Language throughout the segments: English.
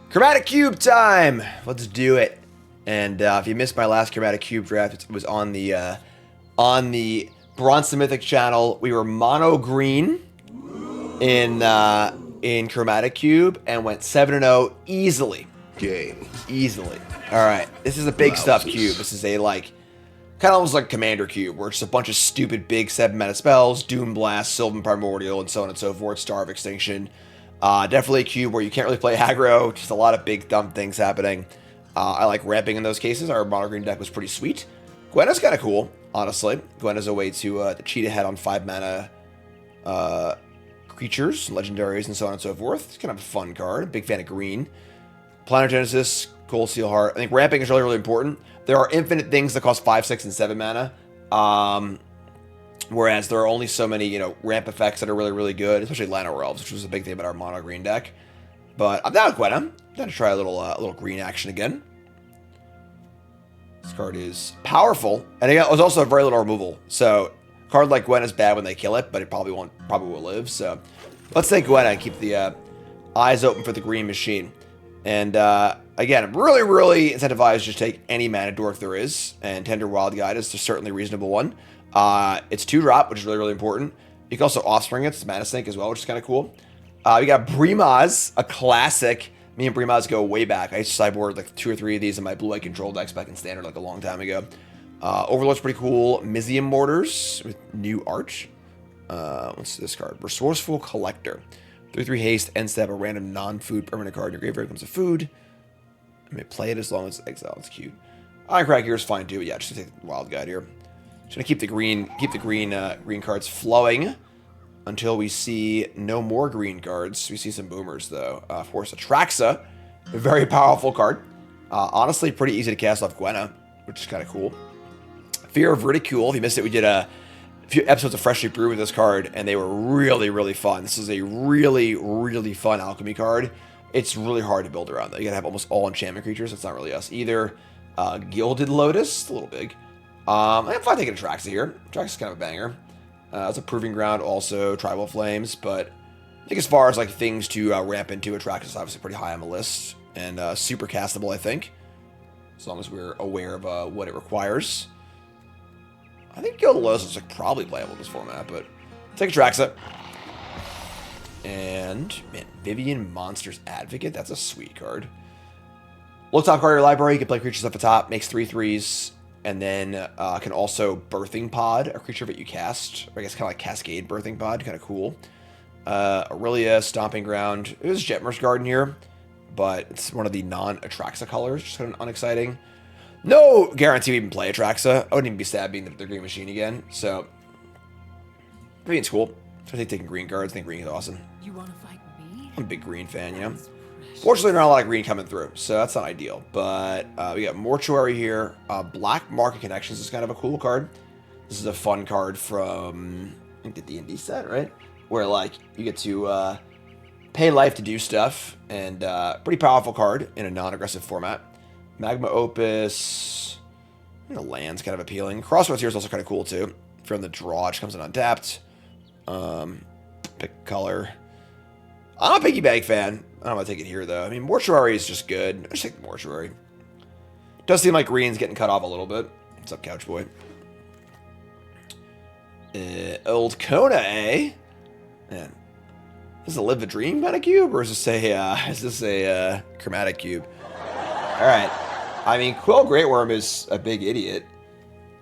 Chromatic Cube time! Let's do it. And if you missed my last Chromatic Cube draft, it was on the Bronze Mythic channel. We were mono green in Chromatic Cube and went 7-0 easily. Easily. All right, this is a big stuff cube. This is a kind of almost like Commander Cube, where it's just a bunch of stupid big 7-mana spells, Doom Blast, Sylvan Primordial, and so on and so forth, Star of Extinction. Definitely a cube where you can't really play aggro, just a lot of big dumb things happening. I like ramping in those cases. Our mono green deck was pretty sweet. Gwenna's kind of cool, honestly. Gwenna's a way to cheat ahead on 5-mana creatures, legendaries, and so on and so forth. It's kind of a fun card. Big fan of green. Planar Genesis, Cold Steel Heart. I think ramping is really, really important. There are infinite things that cost 5, 6, and 7 mana. Whereas there are only so many, ramp effects that are really, really good, especially Llanowar Elves, which was a big thing about our mono green deck. But I'm down with Gwenna. I'm down to try a little green action again. This card is powerful, and it was also very little removal. So a card like Gwen is bad when they kill it, but it probably will live. So let's take Gwenna and keep the eyes open for the green machine. And again, I'm really, really incentivized to just take any mana dwarf there is, and Tender Wild Guide is a certainly reasonable one. It's 2-drop, which is really, really important. You can also offspring it. It's mana sink as well, which is kind of cool. We got Brimaz, a classic. Me and Brimaz go way back. I used to sideboard like 2 or 3 of these in my blue-white control decks back in Standard like a long time ago. Overlord's pretty cool. Mizium Mortars with new art. What's this card? Resourceful Collector. 3/3 haste, end step, a random non-food permanent card in your graveyard becomes a food. I may play it as long as it's exiled. It's cute. Ironcrack here is fine too. Yeah, just gonna take the Wild Guide here. Just gonna keep the green cards flowing until we see no more green cards. We see some boomers though. Of course, Atraxa, a very powerful card. Honestly, pretty easy to cast off Gwenna, which is kind of cool. Fear of Ridicule. If you missed it, we did a few episodes of Freshly Brewed with this card, and they were really, really fun. This is a really, really fun alchemy card. It's really hard to build around, though. You gotta have almost all enchantment creatures. That's not really us either. Gilded Lotus, a little big. I'm fine taking Atraxa here. Atraxa's kind of a banger. It's a Proving Ground, also Tribal Flames, but I think as far as things to ramp into, Atraxa's obviously pretty high on the list, and super castable, I think, as long as we're aware of what it requires. I think Gilded Lotus is probably playable in this format, but take Atraxa. And, man, Vivian Monster's Advocate, that's a sweet card. Look top card of your library, you can play creatures at the top, makes 3/3s, and then can also Birthing Pod, a creature that you cast. Or I guess kind of like Cascade Birthing Pod, kind of cool. Aurelia, Stomping Ground. It was Jetmer's Garden here, but it's one of the non-Atraxa colors, just kind of unexciting. No guarantee we even play Atraxa. I wouldn't even be sad being the green machine again, so green's cool. So I think taking green cards, I think green is awesome. You want to fight me? I'm a big green fan, Fortunately, not a lot of green coming through, so that's not ideal. But we got Mortuary here. Black Market Connections is kind of a cool card. This is a fun card from, I think, the D&D set, right? Where, you get to pay life to do stuff, and pretty powerful card in a non-aggressive format. Magma Opus, land's kind of appealing. Crossroads here is also kind of cool, too. If you're on the draw, it just comes in untapped. Pick color. I'm a Piggy Bank fan. I don't want to take it here, though. I mean, Mortuary is just good. I just take the Mortuary. Does seem like green's getting cut off a little bit. What's up, Couch Boy? Old Kona, eh? Man. Is this a Live the Dream kind of cube, or is this a Chromatic cube? Alright. I mean, Quill Greatworm is a big idiot.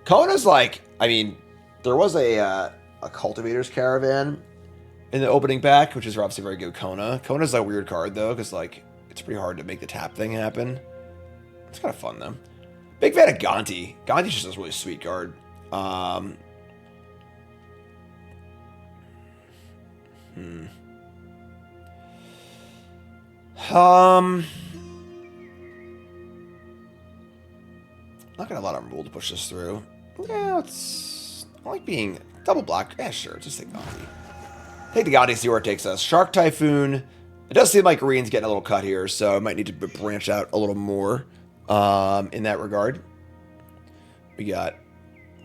Kona's there was a Cultivator's Caravan in the opening pack, which is obviously very good with Kona. Kona's a weird card, though, because, it's pretty hard to make the tap thing happen. It's kind of fun, though. Big fan of Gonti. Gonti's just a really sweet card. Not gonna allow rule to push this through. Yeah, I like being double black. Yeah, sure, just take Gonti. Take the Gonti, see where it takes us. Shark Typhoon. It does seem like green's getting a little cut here, so I might need to branch out a little more in that regard. We got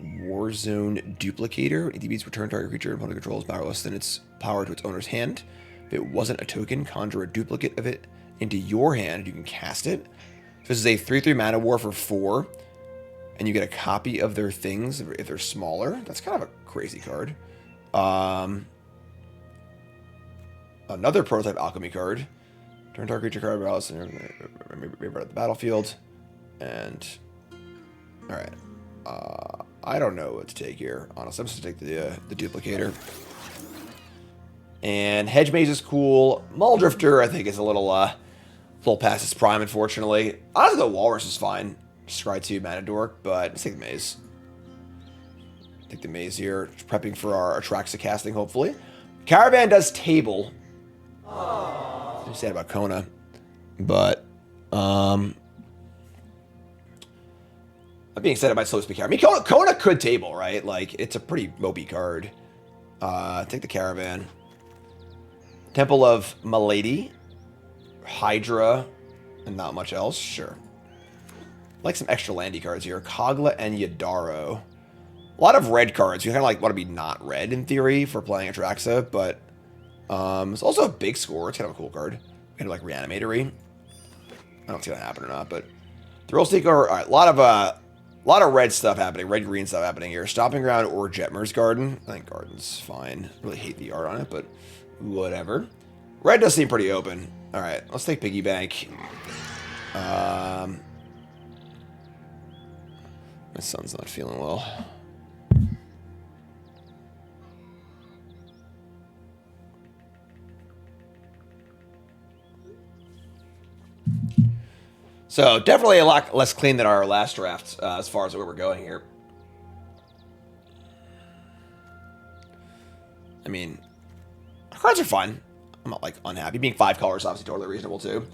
Warzone Duplicator. ETB's return target creature and opponent controls powerless than its power to its owner's hand. If it wasn't a token, conjure a duplicate of it into your hand. You can cast it. So this is a 3/3 mana war for 4. And you get a copy of their things if they're smaller. That's kind of a crazy card. Another prototype alchemy card. Turn target creature card out at the battlefield. And alright. I don't know what to take here. Honestly, I'm just gonna take the duplicator. And Hedge Maze is cool. Muldrifter, I think, is a little past its prime, unfortunately. Honestly, the Walrus is fine. Scry 2 mana dork, but let's take the maze. Take the maze here. Just prepping for our Atraxa casting, hopefully. Caravan does table. I'm sad about Kona. But, I'm being said it might slow speak here. I mean, Kona could table, right? Like, it's a pretty mopey card. Take the Caravan. Temple of Milady. Hydra. And not much else. Sure. Like some extra landy cards here. Kogla and Yadaro. A lot of red cards. You kind of like want to be not red in theory for playing Atraxa, but it's also a big score. It's kind of a cool card. Kind of like Reanimatory. I don't see that happen or not, but Thrill Seeker. All right, a lot of red stuff happening. Red green stuff happening here. Stomping Ground or Jetmir's Garden. I think Garden's fine. Really hate the art on it, but whatever. Red does seem pretty open. All right, let's take Piggy Bank. My son's not feeling well. So definitely a lot less clean than our last draft as far as where we're going here. I mean, our cards are fine. I'm not like unhappy. Being 5 colors obviously totally reasonable too.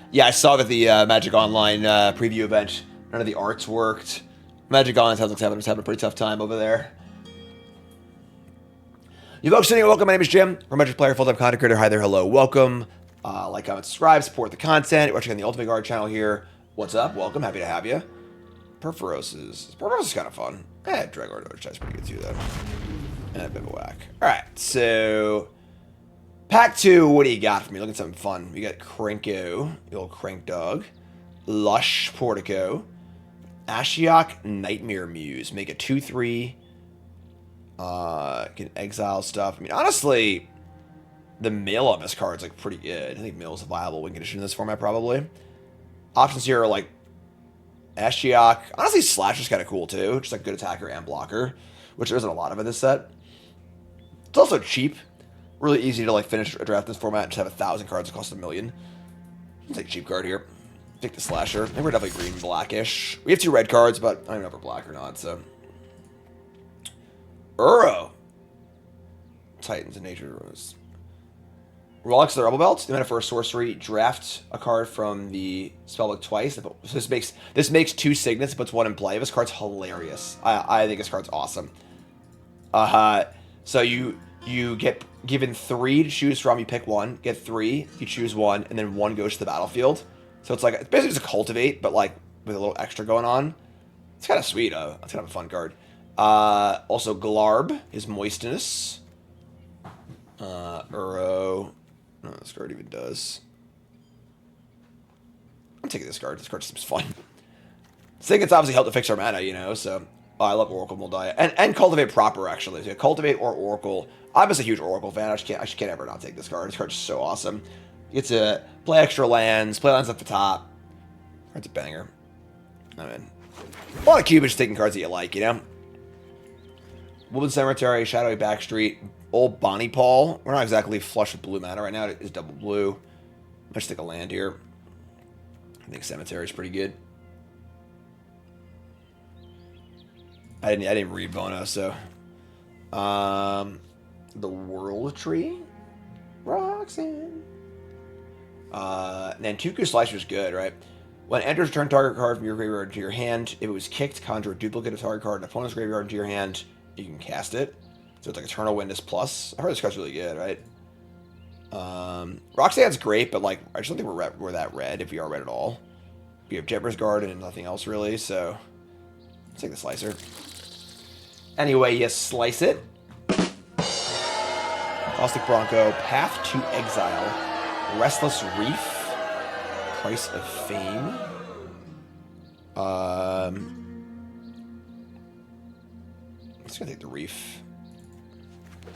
Yeah, I saw that the Magic Online preview event, none of the arts worked. Magic Online sounds like having a pretty tough time over there. You folks sitting, welcome. My name is Jim. I'm a Magic player, full-time content creator. Hi there, hello, welcome. Like, comment, subscribe, support the content. You're watching on the Ultimate Guard channel here. What's up? Welcome. Happy to have you. Perforos is kind of fun. Dragor is pretty good too, though. And a bit of a whack. All right, so Pack 2, what do you got for me? Look at something fun. We got Krenko, the old Crank Dog. Lush Portico. Ashiok Nightmare Muse. Make a 2/3. Can exile stuff. I mean, honestly, the mill on this card is like pretty good. I think mill is a viable win condition in this format, probably. Options here are like Ashiok. Honestly, Slash is kind of cool too. Just like good attacker and blocker, which there isn't a lot of in this set. It's also cheap. Really easy to like finish a draft in this format and just have 1,000 cards that cost $1 million. Let's take a cheap card here. Take the Slasher. I think we're definitely green and blackish. We have 2 red cards, but I don't even know if we're black or not, so. Uro. Titans and Nature Rose. Relics of the Rebel Belt. The mana for a sorcery. Draft a card from the spellbook twice. This makes 2 signets, puts 1 in play. This card's hilarious. I think this card's awesome. So you get given 3 to choose from. You pick 1. Get 3. You choose 1, and then 1 goes to the battlefield. So it's like it's basically just a cultivate, but like with a little extra going on. It's kind of sweet. It's kind of a fun card. Also Glarb is Moistiness. Uro. I don't know what this card even does. I'm taking this card. This card seems fun. I think it's obviously helped to fix our mana, you know, so. I love Oracle Moldiah. And Cultivate proper, actually. So Cultivate or Oracle. I'm just a huge Oracle fan. I just can't ever not take this card. This card's so awesome. You get to play extra lands, play lands at the top. Card's a banger. I mean, a lot of cubits taking cards that you like, you know? Woodland Cemetery, Shadowy Backstreet, Old Bonnie Paul. We're not exactly flush with blue mana right now. It is double blue. Let's take a land here. I think Cemetery is pretty good. I didn't read Bono, so. The World Tree. Roxanne. Nantuku Slicer is good, right? When it enters, return target card from your graveyard to your hand. If it was kicked, conjure a duplicate of target card in opponent's graveyard into your hand. You can cast it. So it's like Eternal Witness plus. I heard this card's really good, right? Roxanne's great, but like I just don't think we're that red if we are red at all. We have Jetmir's Garden and nothing else really, so let's take the Slicer. Anyway, you slice it. Caustic Bronco, Path to Exile, Restless Reef, Price of Fame. I'm just gonna take the Reef.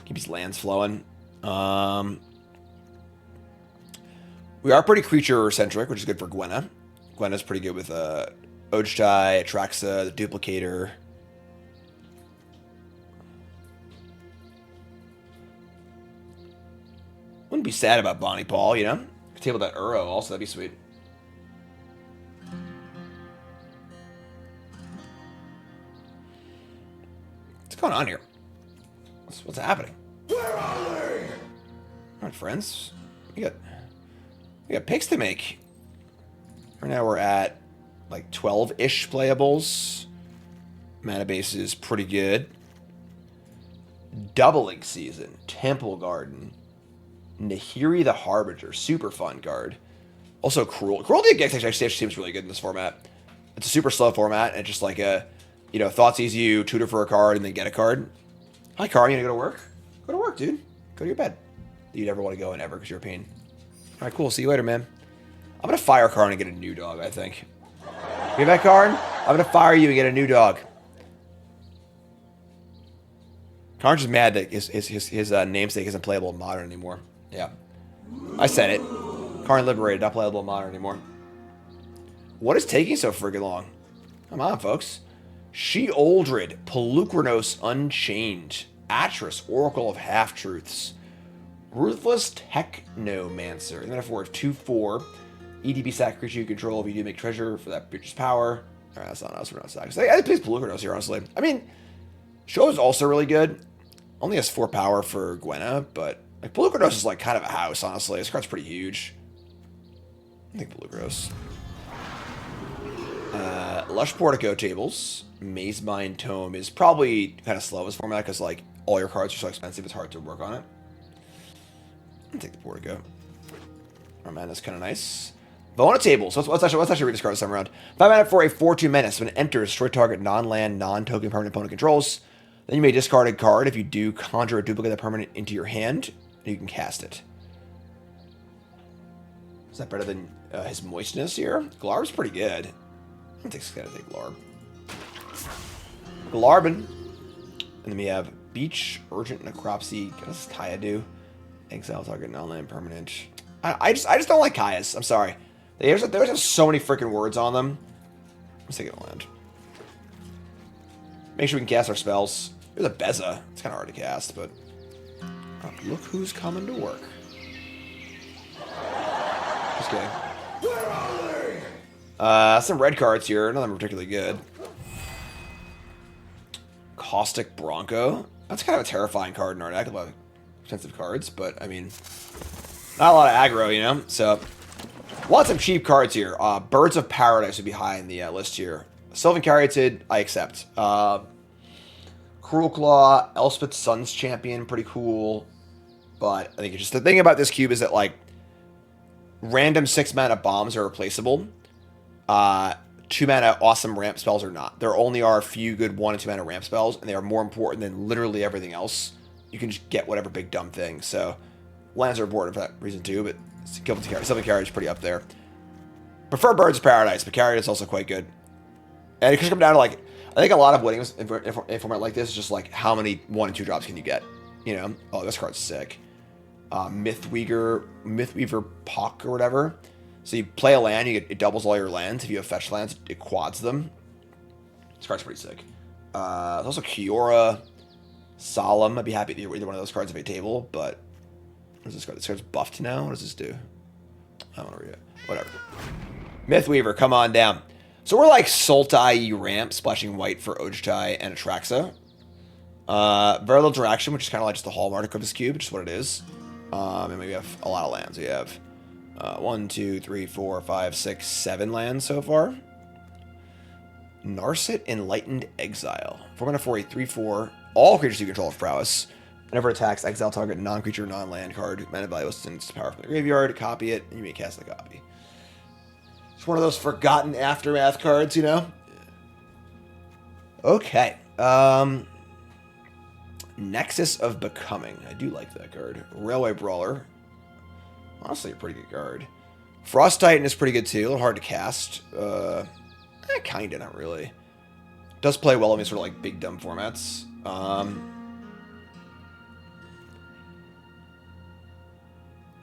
Keep these lands flowing. We are pretty creature-centric, which is good for Gwenna. Gwenna's pretty good with Ojtai, Atraxa, the Duplicator. Wouldn't be sad about Bonnie Paul, you know? Could table that Uro also, that'd be sweet. What's going on here? What's happening? Where are they? All right, friends. We got picks to make. Right now we're at like 12-ish playables. Mana base is pretty good. Doubling Season, Temple Garden, Nahiri the Harbinger, super fun card. Also Cruelty Against actually seems really good in this format. It's a super slow format, and it's just like a, you know, Thoughtseize you, tutor for a card, and then get a card. Hi, Carl, you gonna go to work? Go to work, dude. Go to your bed. You never want to go in ever because you're a pain. All right, cool. See you later, man. I'm gonna fire Karn and get a new dog, I think. Get back, Karn? I'm gonna fire you and get a new dog. Karn's just mad that his namesake isn't playable in Modern anymore. Yeah. I said it. Karn liberated, not playable in Modern anymore. What is taking so friggin' long? Come on, folks. She-Oldred, Pelucranos Unchained, Atris, Oracle of Half-Truths, Ruthless Technomancer, and then a 2/4. EDB sack creature you control if you do make treasure for that creature's power. Alright, that's not us, we're not sacks. I play Pelucranos here, honestly. I mean, Show is also really good. Only has 4 power for Gwenna, but like Pelucranos is like kind of a house, honestly. This card's pretty huge. I think Pelucranos. Lush Portico tables. Maze Mine Tome is probably kind of slow as format because like all your cards are so expensive, it's hard to work on it. I'll take the Portico. Oh man, that's kind of nice. Bona tables. Let's actually read this card this time around. 5 mana for a 4/2 menace. When it enters, destroy target non-land, non-token permanent opponent controls. Then you may discard a card. If you do, conjure a duplicate of the permanent into your hand, and you can cast it. Is that better than his Moistness here? Glarb's pretty good. I'm gonna take Glarb. Glarbin. And then we have Beach, Urgent Necropsy. What does Kaya do? Exile target non-land permanent. I just don't like Kayas. I'm sorry. There's just so many freaking words on them. Let's take it a land. Make sure we can cast our spells. There's a Beza. It's kind of hard to cast, but look who's coming to work. Just kidding. Where are they? Some red cards here. None of them are particularly good. Caustic Bronco. That's kind of a terrifying card in our deck. A lot of expensive cards, but I mean, not a lot of aggro, you know? So, lots of cheap cards here. Birds of Paradise would be high in the list here. Sylvan Caryatid, I accept. Cruel Claw, Elspeth Sun's Champion, pretty cool. But I think it's just the thing about this cube is that, like, random 6-mana bombs are replaceable. 2-mana awesome ramp spells are not. There only are a few good 1 and 2-mana ramp spells, and they are more important than literally everything else. You can just get whatever big dumb thing. So, lands are important for that reason too, but Sylvan Caryatid is pretty up there. Prefer Birds of Paradise, but Caryatid is also quite good. And it could come down to, like, I think a lot of winnings in a format like this is just like how many 1 and 2 drops can you get? You know? Oh, this card's sick. Mythweaver Pock or whatever. So you play a land, it doubles all your lands. If you have fetch lands, it quads them. This card's pretty sick. There's also Kiora, Solemn. I'd be happy to either one of those cards of a table, but what is this card? This card's buffed now? What does this do? I don't want to read it. Whatever. Mythweaver, come on down. So we're like Sultai ramp, splashing white for Ojtai and Atraxa. Very little interaction, which is kind of like just the hallmark of this cube, which is what it is. And we have a lot of lands. We have 1, 2, 3, 4, 5, 6, 7 lands so far. Narset Enlightened Exile. 4 mana for a 3/4. All creatures you control have prowess. Whenever it attacks, exile target non-creature, non-land card. Mana value is its power from the graveyard. Copy it, and you may cast the copy. It's one of those forgotten aftermath cards, you know? Okay. Nexus of Becoming. I do like that card. Railway Brawler. Honestly, a pretty good card. Frost Titan is pretty good too. A little hard to cast. Kinda, not really. Does play well in these sort of like big dumb formats.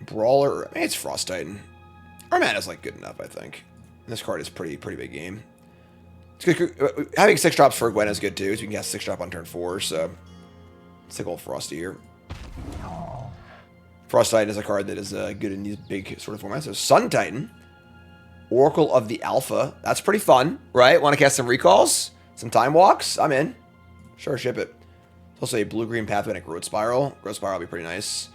Brawler. I mean, it's Frost Titan. Our mana's like good enough, I think. And this card is pretty big game. It's good. Having 6 drops for Gwen is good too, so you can cast 6 drop on turn 4. So let's take a little Frosty here. Frost Titan is a card that is good in these big sort of formats. So Sun Titan, Oracle of the Alpha. That's pretty fun, right? Want to cast some recalls? Some time walks? I'm in. Sure, ship it. It's also a blue-green pathway and a Growth Spiral. Growth Spiral will be pretty nice.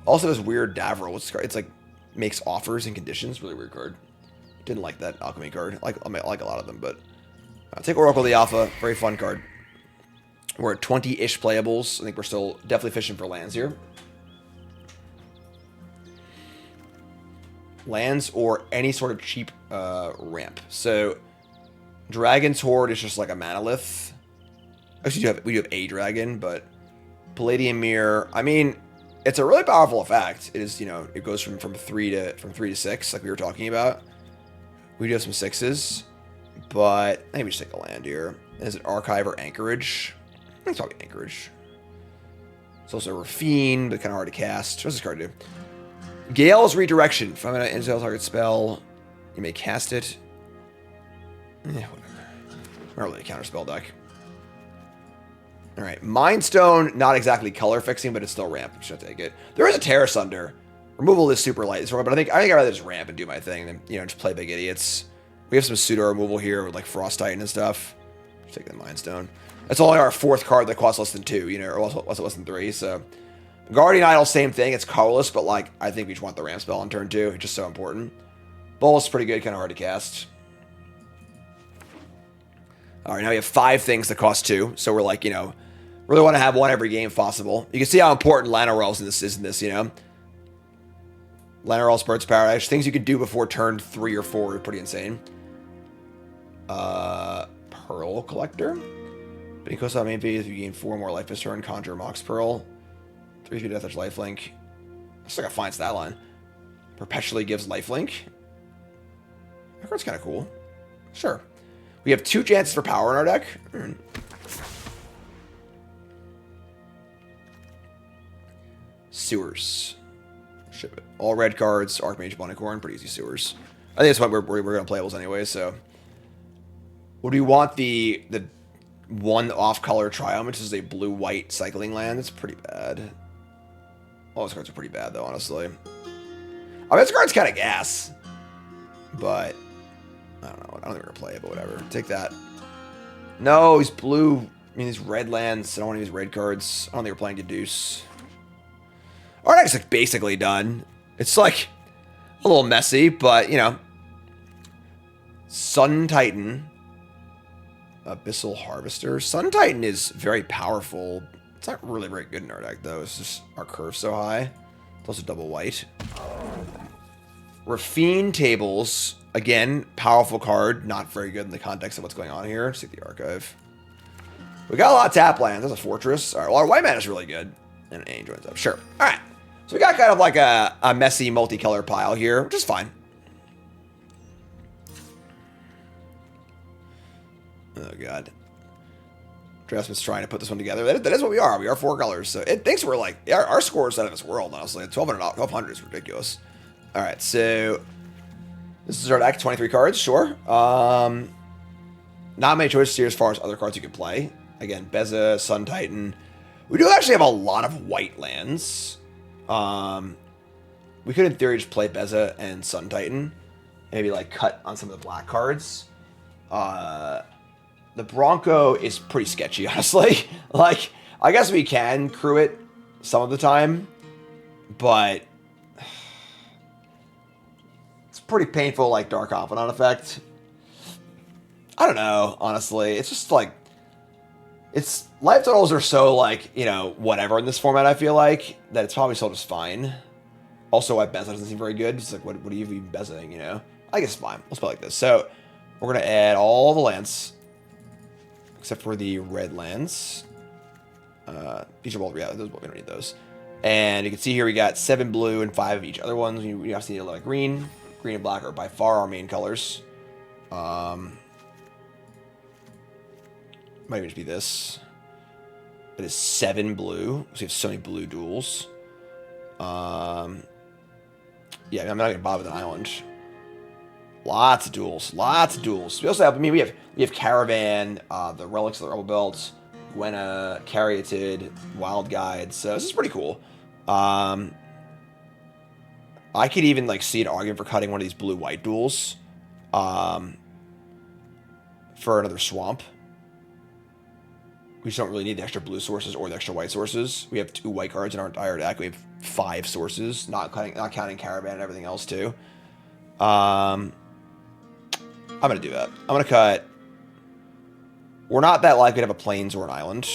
Also, this weird Davriel. What's this card? It's like makes offers and conditions. Really weird card. Didn't like that alchemy card. I like a lot of them, but take Oracle of the Alpha. Very fun card. We're at 20-ish playables. I think we're still definitely fishing for lands here. Lands or any sort of cheap ramp. So Dragon's Horde is just like a monolith. Actually, we do have a dragon, but Palladium Mirror. I mean, it's a really powerful effect. It is, it goes from 3 to 6, like we were talking about. We do have some 6s, but I think we just take a land here. Is it Archive or Anchorage? I think it's probably Anchorage. It's also Rafine, but kind of hard to cast. What's this card do? Gale's Redirection. If I'm going to initial target spell, you may cast it. Yeah, whatever. Not really a counter spell deck. Alright, Mind Stone, not exactly color fixing, but it's still ramp. I'm just gonna take it. There is a Terra Sunder. Removal is super light, but I think I'd rather just ramp and do my thing and then, just play big idiots. We have some pseudo removal here with like Frost Titan and stuff. Just take the Mind Stone. That's only our 4th card that costs less than 2, or less than 3, so. Guardian Idol, same thing. It's colorless, but like I think we just want the ramp spell on turn 2. It's just so important. Bolt's pretty good, kind of hard to cast. Alright, now we have 5 things that cost 2, so we're like, really want to have one every game if possible. You can see how important Lanarel's is in this, Lanarel's Bird's Paradise. Things you can do before turn 3 or 4 are pretty insane. Pearl Collector. Because on main phase, you gain 4 more life this turn. Conjure Mox Pearl. 3 speed Death Touch Lifelink. It's like a fine stat line. Perpetually gives Lifelink. That card's kind of cool. Sure. We have 2 chances for power in our deck. Sewers. Ship it. All red cards. Archmage, Bunnicorn. Pretty easy Sewers. I think that's what we're going to playables anyway, so. Would we want the one off-color Triumph, which is a blue-white cycling land? It's pretty bad. All those cards are pretty bad, though, honestly. I mean, this card's kind of gas. But, I don't know. I don't think we're going to play it, but whatever. Take that. No, he's blue. I mean, these red lands. I don't want to use red cards. I don't think we're playing Deduce. Our deck's like basically done. It's like a little messy, but, Sun Titan. Abyssal Harvester. Sun Titan is very powerful. It's not really very good in our deck, though. It's just our curve's so high. It's also double white. Rafine Tables. Again, powerful card. Not very good in the context of what's going on here. Just take the Archive. We got a lot of tap lands. There's a Fortress. All right, well, our white mana is really good. And an A joins up. Sure. All right. So we got kind of like a messy multicolor pile here, which is fine. Oh, God. Dressman's trying to put this one together. That is what we are. We are 4 colors. So it thinks we're like, our score is out of this world, honestly. 1200 is ridiculous. All right, so this is our deck. 23 cards, sure. Not many choices here as far as other cards you can play. Again, Beza, Sun Titan. We do actually have a lot of white lands. We could, in theory, just play Beza and Sun Titan. Maybe, like, cut on some of the black cards. The Bronco is pretty sketchy, honestly. Like, I guess we can crew it some of the time. But it's pretty painful, like, Dark Confidant effect. I don't know, honestly. It's just, like, it's life totals are so, like, whatever in this format, I feel like, that it's probably still just fine. Also, why Beza doesn't seem very good. It's like, what are you even Bezaing, I guess it's fine. Let's play like this. So, we're going to add all the lands, except for the red lands. Feature World, yeah, those, we don't need those. And you can see here we got 7 blue and 5 of each other ones. We obviously need a lot of green. Green and black are by far our main colors. Might even just be this. It is 7 blue. So we have so many blue duels. Yeah, I'm not gonna bother with an island. Lots of duels. Lots of duels. We also have, I mean, we have Caravan, the Relics of the Rebel Belt, Gwenna, Caryatid, Wild Guides. So this is pretty cool. I could even like see an argument for cutting one of these blue-white duels, for another swamp. We just don't really need the extra blue sources or the extra white sources. We have 2 white cards in our entire deck. We have 5 sources, not counting Caravan and everything else too. I'm gonna do that. I'm gonna cut. We're not that likely to have a plains or an island.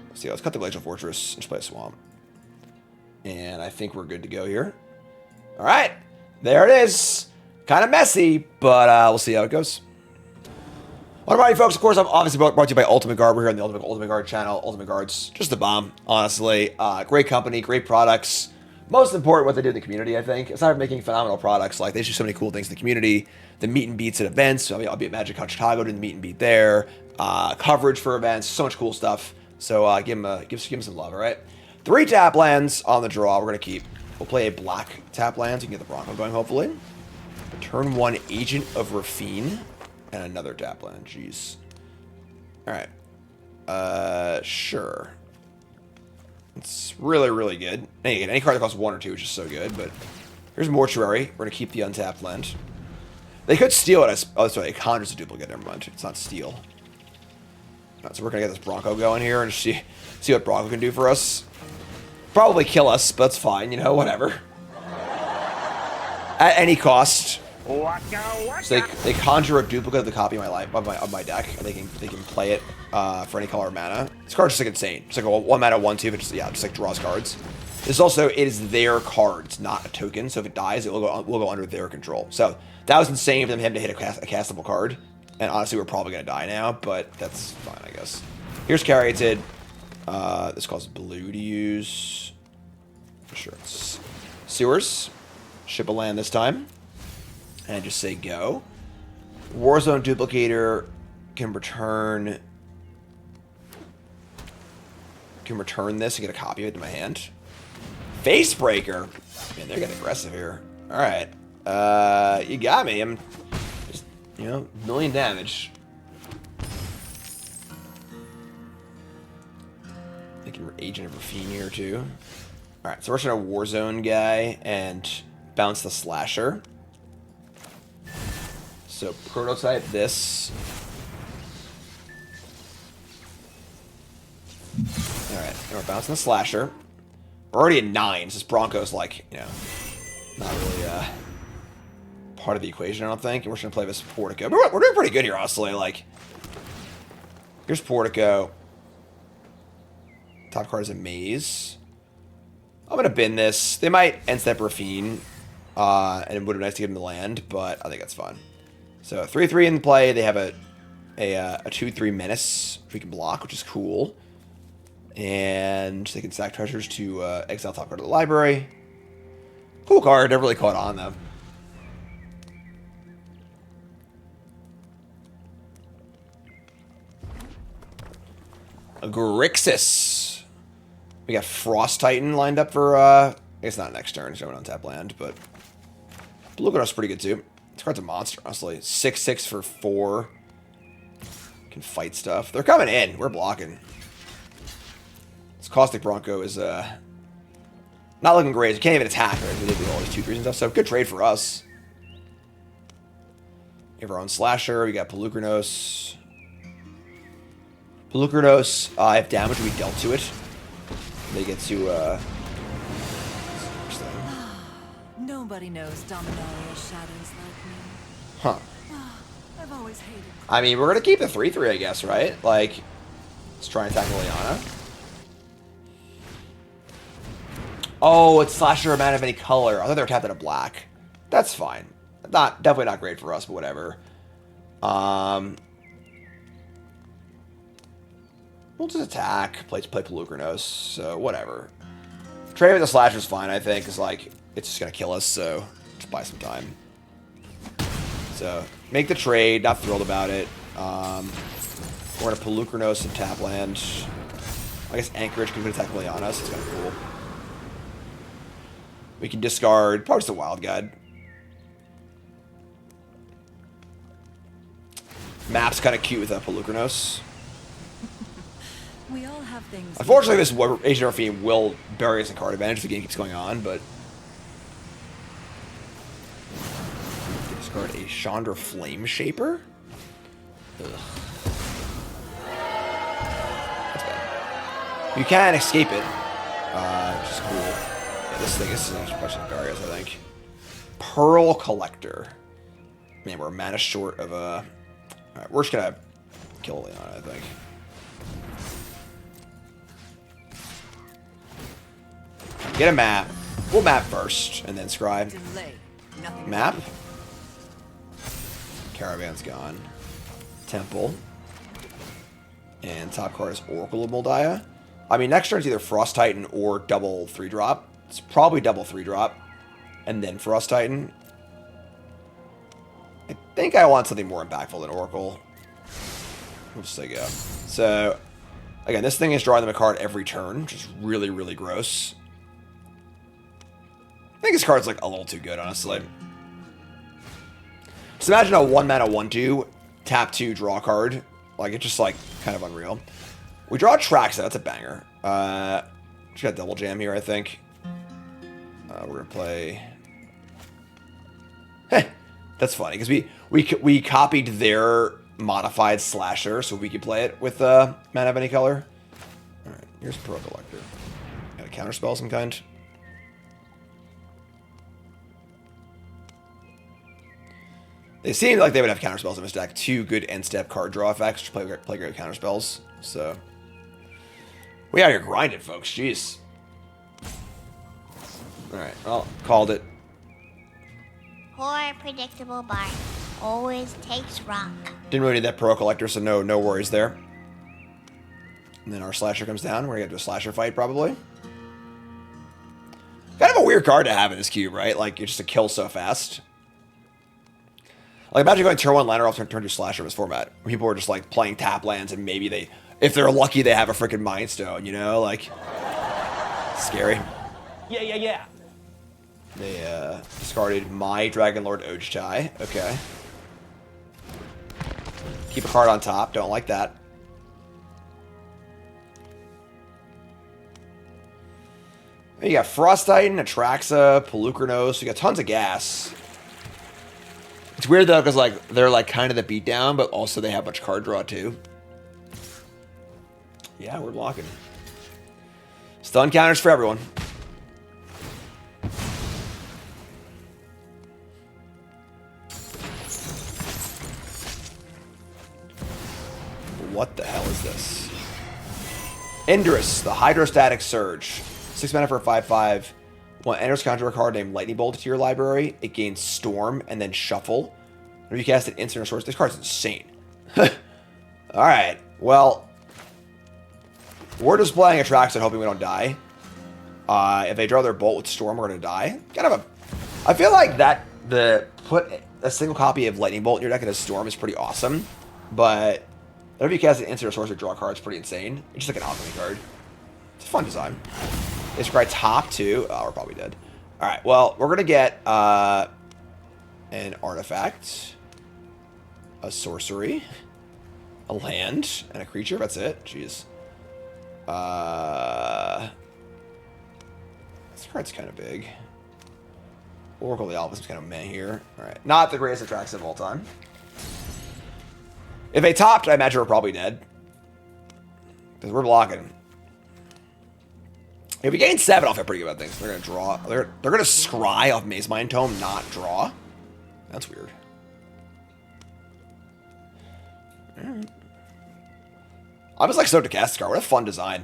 Let's see. Let's cut the Glacial Fortress and just play a swamp. And I think we're good to go here. All right, there it is. Kind of messy, but we'll see how it goes. Alrighty, folks, of course, I'm obviously brought to you by Ultimate Guard. We're here on the Ultimate Guard channel. Ultimate Guard's just a bomb, honestly. Great company, great products. Most important, what they do in the community, I think. Aside from making phenomenal products, like, they do so many cool things in the community. The meet and beats at events. I mean, I'll be at MagicCon Chicago doing the meet and beat there. Coverage for events. So much cool stuff. So give them some love, all right? 3 tap lands on the draw. We're going to keep. We'll play a black tap land so you can get the Bronco going, hopefully. Turn 1, Agent of Rafine. And another tap land. Jeez. Alright. Sure. It's really, really good. And again, any card that costs 1 or 2 is just so good, but here's Mortuary. We're going to keep the untapped land. They could steal it. Oh, sorry. It conjures a duplicate. Never mind. It's not steal. Alright, so we're going to get this Bronco going here and see what Bronco can do for us. Probably kill us, but that's fine. You know, whatever. At any cost. So they conjure a duplicate of the copy of my deck, and they can play it for any color of mana. This card's just like insane. It's like a 1 mana 1/2, but just like draws cards. This also, it is their card. It's not a token, so if it dies, it will go under their control. So that was insane for them to hit a castable card. And honestly, we're probably gonna die now, but that's fine, I guess. Here's Caryatid. This costs blue to use. Sure, it's Sewers. Ship a land this time. And just say go. Warzone Duplicator can return this and get a copy of it to my hand. Facebreaker. Man, they're getting aggressive here. Alright. You got me. I'm just, you know, 1 million damage. They can Agent of Rafine here too. Alright, so we're just gonna Warzone guy and bounce the Slasher. So prototype this. Alright, and we're bouncing the Slasher. We're already at 9, so this Bronco's like, you know, not really part of the equation, I don't think. And we're just gonna play this Portico. We're doing pretty good here, honestly. Like, here's Portico. Top card is a Maze. I'm gonna bin this. They might end step Rafine. And it would have been nice to give them the land, but I think that's fine. So 3/3 in play. They have a 2/3 Menace, which we can block, which is cool. And they can sack treasures to exile top card of the library. Cool card. Never really caught on though. A Grixis. We got Frost Titan lined up for I guess not next turn, so on tap land, but Blue Grotto's pretty good too. This card's a monster, honestly. 6/6 for 4. Can fight stuff. They're coming in. We're blocking. This Caustic Bronco is not looking great. You can't even attack, right? We did all these 2/3s and stuff, so good trade for us. We have our own Slasher. We got Pelucranos. Pelucranos, if damage will be dealt to it, they get to Nobody knows Dominaria's shadows like me. huh. I've always hated. I mean, we're gonna keep the 3/3, I guess, right? Like, let's try and attack Liliana. Oh, it's Slasher a mana of any color. I thought they were tapped out of black. That's fine. Definitely not great for us, but whatever. We'll just attack. Play Pelucranos, so whatever. Trade with the Slasher's fine, I think, because, like, it's just going to kill us, so just buy some time. So, make the trade. Not thrilled about it. We're going to Pelucranos and tap land. I guess Anchorage can attack Liliana, so it's kind of cool. We can discard probably just a Wild Guide. Map's kind of cute with that Pelucranos. We all have things. Unfortunately, this Agent Orpheum will bury us in card advantage if the game keeps going on, but... Discard a Chandra Flame Shaper? Ugh. That's bad. You can escape it, which is cool. Yeah, this thing is a bunch of barriers, I think. Pearl Collector. Man, we're mana short of a... Alright, we're just gonna kill Leon, I think. Get a map. We'll map first, and then scribe. Delay. Nothing. Map. Caravan's gone. Temple. And top card is Oracle of Moldiah. I mean, next turn's either Frost Titan or double 3-drop. It's probably double 3-drop. And then Frost Titan. I think I want something more impactful than Oracle. We'll just say go. So, again, this thing is drawing them a card every turn, which is really, really gross. I think this card's like a little too good, honestly. Just imagine a 1-mana 1/2, tap 2, draw card. Like, it's just like kind of unreal. We draw Traxa, that's a banger. Just got double jam here, I think. We're gonna play. Heh, that's funny because we copied their modified Slasher so we could play it with mana of any color. All right, here's Pearl Collector. Got a counterspell of some kind. They seem like they would have counterspells in this deck. 2 good end-step card draw effects to play great with counterspells. So, we out here grinding, folks. Jeez. Alright, well, called it. Poor predictable Bard always takes rock. Didn't really need that Pearl Collector, so no worries there. And then our Slasher comes down. We're going to get to a Slasher fight, probably. Kind of a weird card to have in this cube, right? Like, it's just a kill so fast. Like, imagine going turn 1 liner off turn 2 Slasher in this format. People are just, like, playing tap lands, and maybe they, if they're lucky, they have a freaking Mind Stone, you know? Like, scary. Yeah. They, discarded my Dragon Lord Ojtai. Okay. Keep a card on top. Don't like that. You got Frost Titan, Atraxa, Pelucranos. You got tons of gas. It's weird though, because like they're like kind of the beatdown, but also they have much card draw too. Yeah, we're blocking. Stun counters for everyone. What the hell is this? Endress, the Hydrostatic Surge. 6 mana for a 5/5. When Endress conjure a card named Lightning Bolt to your library, it gains Storm and then Shuffle. If you cast an instant or source, this card's insane. Alright, well, we're just playing Atraxa and hoping we don't die. If they draw their Bolt with Storm, we're going to die. Kind of a... I feel like that, put a single copy of Lightning Bolt in your deck and a Storm is pretty awesome. But if you cast an instant or source or draw a card, it's pretty insane. It's just like an alchemy card. It's a fun design. It's right top too. Oh, we're probably dead. Alright, well, we're going to get an artifact, a sorcery, a land, and a creature. That's it. Jeez. This card's kind of big. Oracle of the Alpha is kind of meh here. Alright, not the greatest Atraxa of all time. If they topped, I imagine we're probably dead. Because we're blocking. If we gain 7 off, I pretty good about things. They're going to draw. They're going to scry off Maze Mind Tome, not draw. That's weird. Alright. I'm just like stoked to cast this card. What a fun design.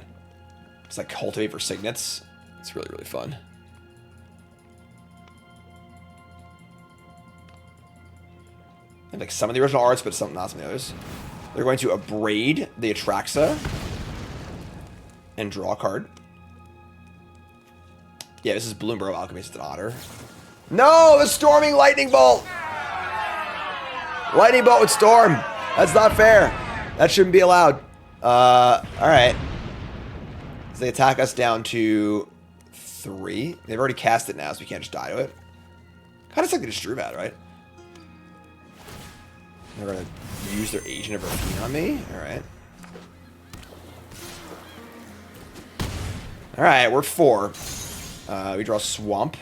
It's like Cultivate for Signets. It's really, really fun. And like some of the original arts, but not some of the others. They're going to Abrade the Atraxa. and draw a card. Yeah, this is Bloomberg Alchemist an Otter. No, the Storming Lightning Bolt! Lightning Bolt with Storm. That's not fair. That shouldn't be allowed. Alright. So they attack us down to 3. They've already cast it now, so we can't just die to it. Kind of like they just drew that, right? They're going to use their Agent of Rapine on me. Alright. Alright, we're 4. We draw Swamp.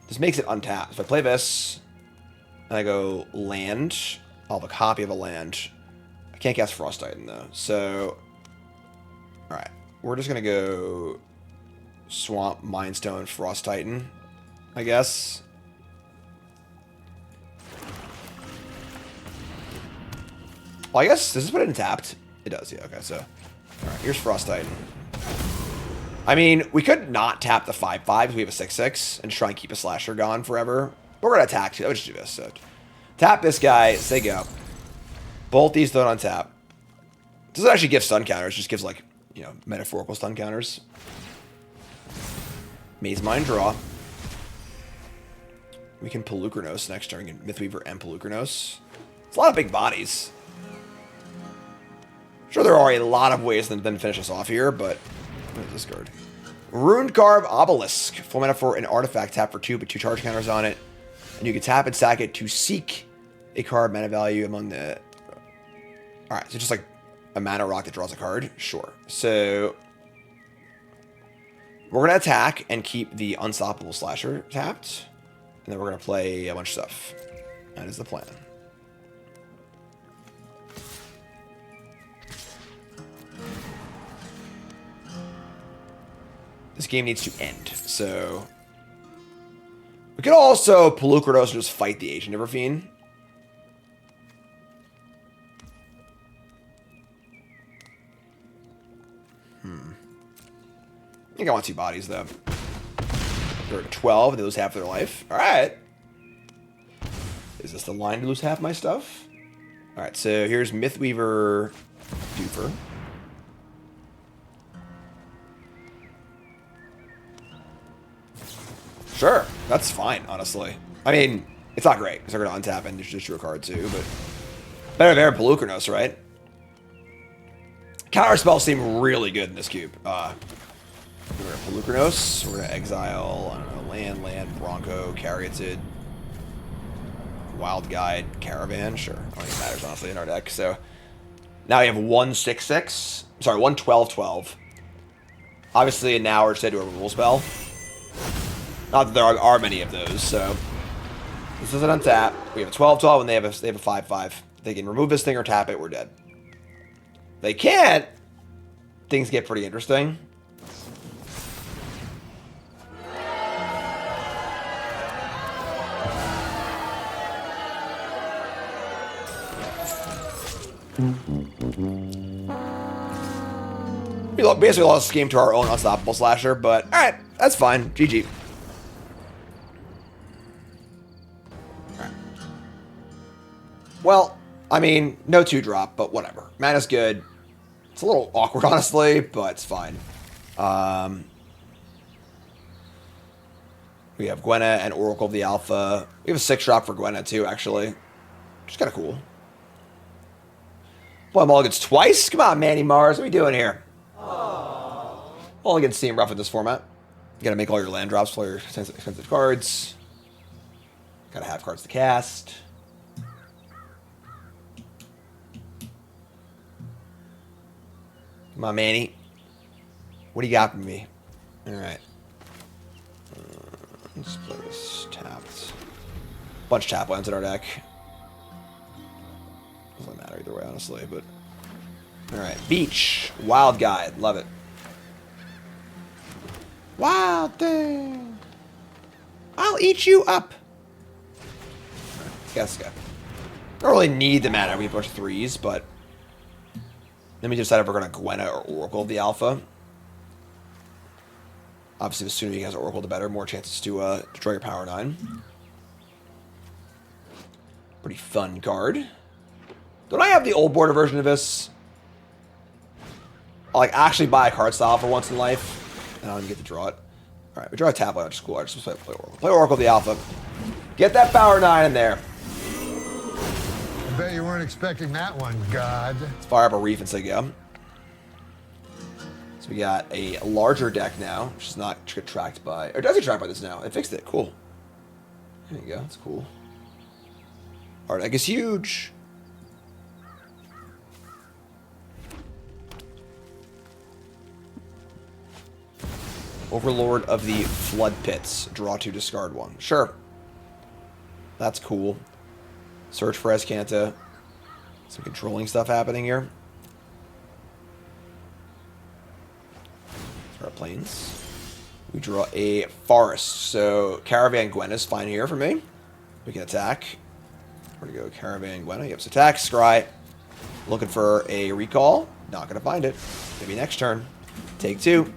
This makes it untapped. If I play this, and I go land, I'll have a copy of a land. I can't cast Frost Titan, though. So, alright. We're just going to go Swamp, Mind Stone, Frost Titan, I guess. Well, I guess, does this put it in tapped? It does, yeah. Okay, so, alright, here's Frost Titan. I mean, we could not tap the 5/5 because we have a 6/6 and try and keep a slasher gone forever. But we're going to attack too. Let's just do this. So, tap this guy, say go. Bolt these, throw it on tap. Doesn't actually give stun counters, just gives, like, you know, metaphorical stun counters. Maze Mind draw. We can Pelucranos next turn. We can Mythweaver and Pelucranos. It's a lot of big bodies. Sure, there are a lot of ways to then finish us off here, but what is this card? Runed Carve Obelisk. Full mana for an artifact. Tap for 2, but 2 charge counters on it. And you can tap and sack it to seek a card mana value among the... Alright, so just like a mana rock that draws a card? Sure. So, we're going to attack and keep the Unstoppable Slasher tapped. And then we're going to play a bunch of stuff. That is the plan. This game needs to end, so... We could also Pelucranos and just fight the Agent of Rapine. I think I want 2 bodies, though. They're at 12, they lose half their life. Alright. Is this the line to lose half my stuff? Alright, so here's Mythweaver Doofer. Sure, that's fine, honestly. I mean, it's not great, because they're going to untap and just drew a card too, but... Better than Pelucranos, right? Counter spells seem really good in this cube. We're going to Pelucranos, we're going to exile, I don't know, land, Bronco, Caryatid, Wild Guide, Caravan, sure. I don't think it matters, honestly, in our deck, so... Now we have 1/6/6, sorry, 1/12/12. Obviously, now we're instead to a removal spell. Not that there are many of those, so... This is an untap. We have a 12/12 and they have a 5/5. They can remove this thing or tap it, we're dead. They can't! Things get pretty interesting. We basically lost this game to our own Unstoppable Slasher, but alright, that's fine. GG. Alright. Well, I mean, no 2-drop, but whatever. Mana's good. It's a little awkward, honestly, but it's fine. We have Gwenna and Oracle of the Alpha. We have a 6-drop for Gwenna, too, actually. Which is kind of cool. Boy, Mulligan's twice? Come on, Manny Mars. What are we doing here? Mulligan's seem rough in this format. You gotta make all your land drops, play your expensive cards. Gotta have cards to cast. Come on, Manny. What do you got for me? Alright. Let's play this tapped. Bunch of tap lands in our deck. Doesn't matter either way, honestly, but... Alright, Beach. Wild Guide. Love it. Wild thing. I'll eat you up. Guess guy. Don't really need the mana. We have a bunch of 3s, but... Let me decide if we're going to Gwenna or Oracle of the Alpha. Obviously, the sooner you guys Oracle, the better. More chances to destroy your Power 9. Pretty fun card. Don't I have the old border version of this? I'll like actually buy a card style for once in life, and I don't even get to draw it. All right, we draw a tablet, which is cool. I just play Oracle. Play Oracle the Alpha. Get that power 9 in there. I bet you weren't expecting that one, God. Let's fire up a Reef and say go. So we got a larger deck now, which is not tracked by, or does get tracked by this now? It fixed it. Cool. There you go. That's cool. Our deck is huge. Overlord of the Flood Pits. Draw 2, discard 1. Sure. That's cool. Search for Escanta. Some controlling stuff happening here. Our planes. We draw a Forest. So Caravan Gwen is fine here for me. We can attack. Where to go? Caravan Gwen. Yep, so attack. Scry. Looking for a recall. Not going to find it. Maybe next turn. Take 2.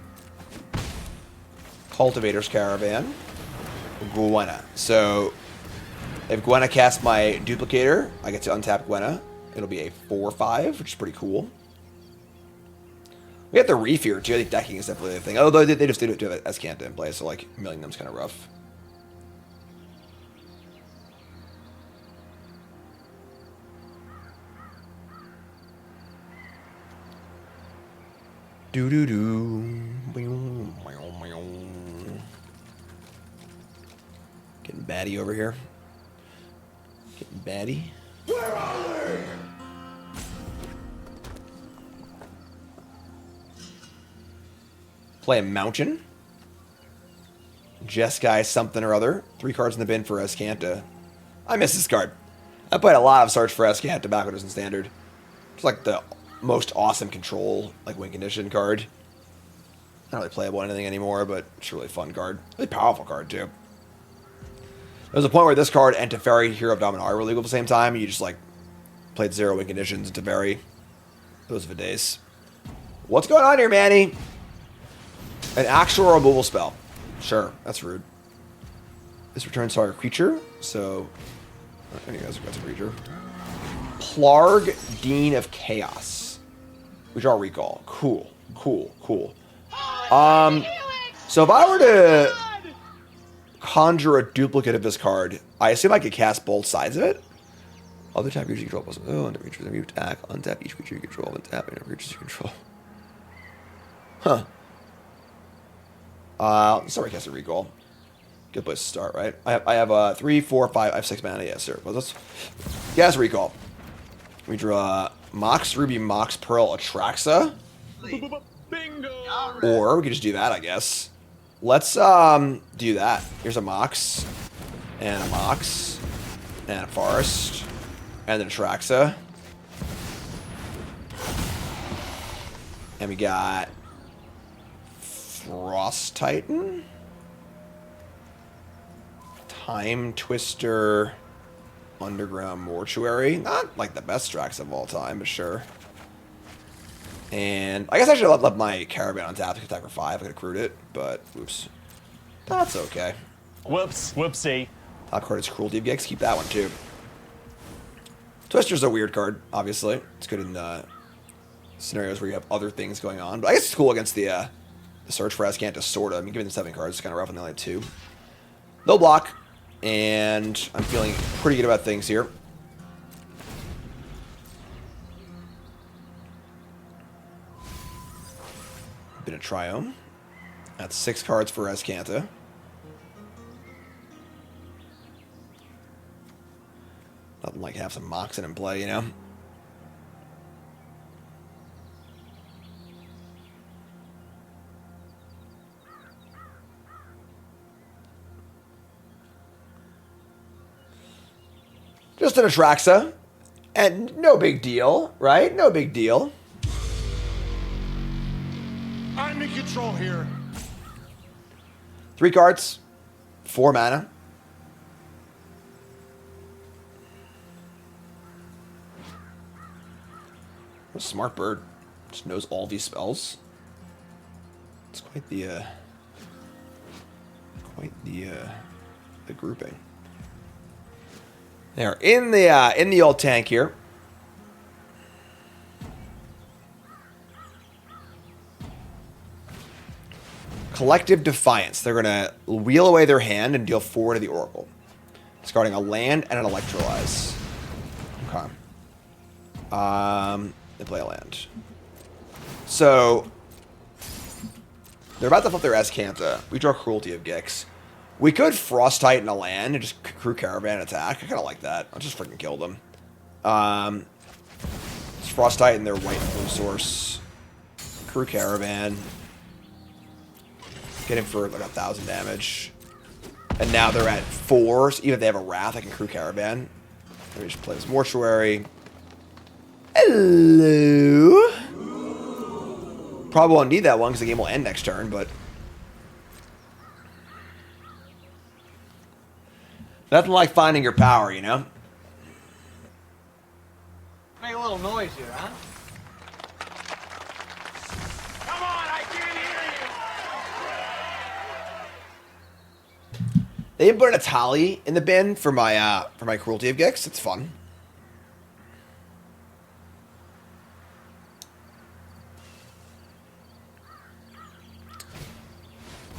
Cultivator's Caravan. Gwenna. So, if Gwenna casts my duplicator, I get to untap Gwenna. It'll be a 4/5, which is pretty cool. We got the Reef here, too. I think decking is definitely the thing. Although they just do it to Escanta in play, so, like, milling them's kind of rough. Do-do-do. Getting batty over here. Getting batty. Where are they? Play a Mountain. Jeskai something or other. 3 cards in the bin for Escanta. I miss this card. I played a lot of Search for Escanta back when it was in Standard. It's like the most awesome control, like, win condition card. Not really playable or anything anymore, but it's a really fun card. Really powerful card, too. There's a point where this card and Teferi, Hero of Dominaria, were legal at the same time. You just, like, played 0 win conditions and Teferi. Those were the days. What's going on here, Manny? An actual removal spell. Sure, that's rude. This returns target creature, so... There you go, that's a creature. Plarg, Dean of Chaos. We draw Recall. Cool, cool, cool. So if I were to conjure a duplicate of this card, I assume I could cast both sides of it. Other type creatures you control plus untap creatures you attack, untap each creature you control, untap any creatures you control. Huh. Let's start with cast a Recall. Good place to start, right? I have 3, 4, 5, I have 6 mana, yes sir. But let's cast Recall. We draw Mox Ruby, Mox Pearl, Atraxa. Bingo! Or we could just do that, I guess. Let's do that. Here's a Mox, and a Mox, and a Forest, and then Atraxa. And we got Frost Titan, Time Twister, Underground Mortuary. Not like the best Strax of all time, but sure. And I guess I should have left my Caravan on tap to attack for 5. I could have crewed it, but oops. That's okay. Whoops. Whoopsie. Top card is Cruelty of Gex. Keep that one too. Twister's a weird card, obviously. It's good in scenarios where you have other things going on. But I guess it's cool against the Search for Escanta, sorta. I mean, giving them 7 cards is kind of rough when they only have 2. No block. And I'm feeling pretty good about things here. Bit of Triome. That's 6 cards for Escanta. Nothing like have some Moxen in play, you know? Just an Atraxa. And no big deal, right? No big deal. I'm in control here. 3 cards. 4 mana. What a smart bird. Just knows all these spells. It's quite the grouping. There, in the old tank here. Collective Defiance. They're going to wheel away their hand and deal 4 to the Oracle. Discarding a land and an Electrolyze. Okay. They play a land. So, they're about to flip their Escanta. We draw Cruelty of Gix. We could Frost Titan a land and just crew Caravan attack. I kind of like that. I'll just freaking kill them. Frost Titan, their white and blue source. Crew Caravan. Get him for like 1,000 damage. And now they're at 4. So even if they have a Wrath, I can Crew Caravan. Let me just play this Mortuary. Hello. Probably won't need that one because the game will end next turn, but... Nothing like finding your power, you know? Make a little noise here, huh? Come on, I can't hear you! They even put a tally in the bin for my Cruelty of Gix. It's fun.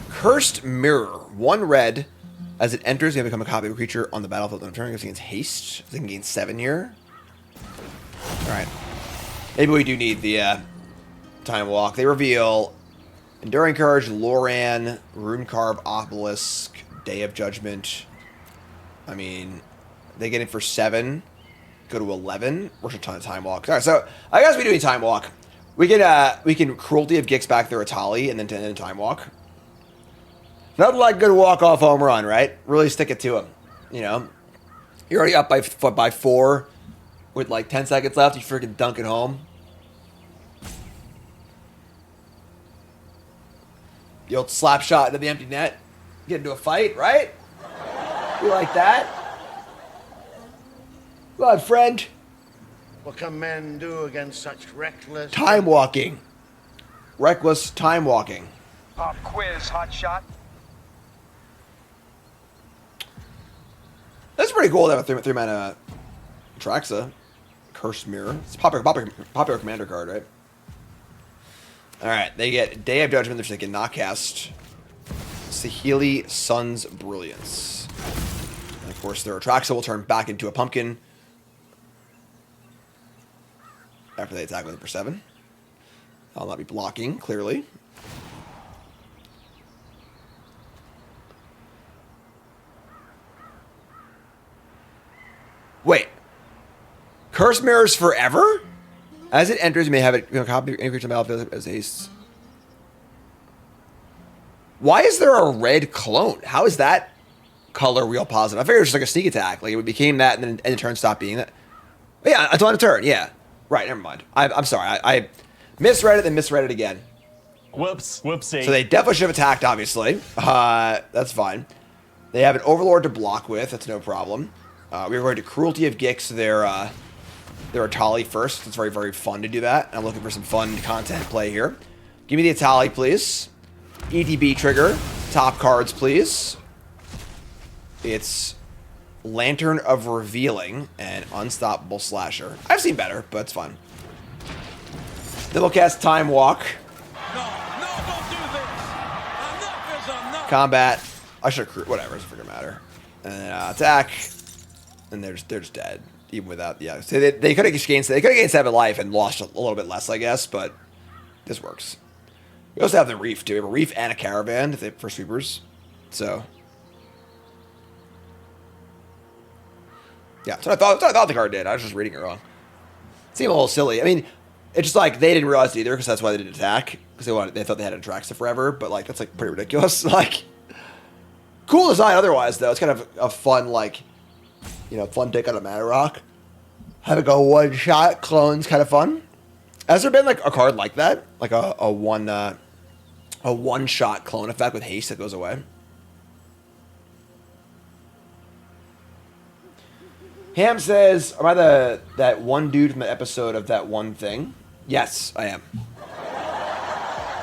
Cursed Mirror. 1 red. As it enters, you can become a copy of a creature on the battlefield on a turn. It gains haste. They can gain 7 here. Alright. Maybe we do need the Time Walk. They reveal Enduring Courage, Loran, Runecarve, Obelisk, Day of Judgment. I mean, they get in for 7. Go to 11. Where's a ton of Time Walk? Alright, so I guess we do need Time Walk. We can Cruelty of Gix back their Atali and then Time Walk. Nothing like good walk-off home run, right? Really stick it to him. You know? You're already up by 4 with like 10 seconds left. You freaking dunk it home. The old slap shot into the empty net. Get into a fight, right? You like that? Come on, friend. What can men do against such reckless... Time walking. Reckless time walking. Pop quiz, hot shot. That's pretty cool to have a 3-mana Traxa. Cursed Mirror. It's a popular commander card, right? Alright, they get Day of Judgment, which they can not cast. Saheeli Sun's Brilliance. And of course, their Traxa will turn back into a pumpkin after they attack with it for 7. I'll not be blocking, clearly. Wait. Curse Mirrors forever? As it enters, you may have it copy any creature on the battlefield as haste. Why is there a red clone? How is that color real positive? I figured it was just like a sneak attack. Like it became that and then the turn stopped being that. But yeah, until end of turn. Yeah. Right, never mind. I'm sorry. I misread it then misread it again. Whoops. Whoopsie. So they definitely should have attacked, obviously. That's fine. They have an Overlord to block with. That's no problem. We're going to Cruelty of Gix their Atali first. It's very, very fun to do that. I'm looking for some fun content play here. Give me the Atali, please. ETB trigger. Top cards, please. It's Lantern of Revealing and Unstoppable Slasher. I've seen better, but it's fun. Then we'll cast Time Walk. No, don't do this. Enough is enough. Combat. I should have whatever, it doesn't freaking matter. And then attack. And they're just dead. Even without, yeah. So they could have gained 7 life and lost a little bit less, I guess, but this works. We also have the Reef, too. We have a Reef and a Caravan for sweepers. So. Yeah, that's what I thought the card did. I was just reading it wrong. It seemed a little silly. I mean, it's just like they didn't realize it either because that's why they didn't attack. Because they thought they had Atraxa forever, but like that's like pretty ridiculous. Like, cool design otherwise, though. It's kind of a fun, like, you know, fun take on a Mana Rock. Having a one-shot clone's kind of fun. Has there been like a card like that? Like a one-shot clone effect with haste that goes away? Ham says, am I that one dude from the episode of That One Thing? Yes, I am.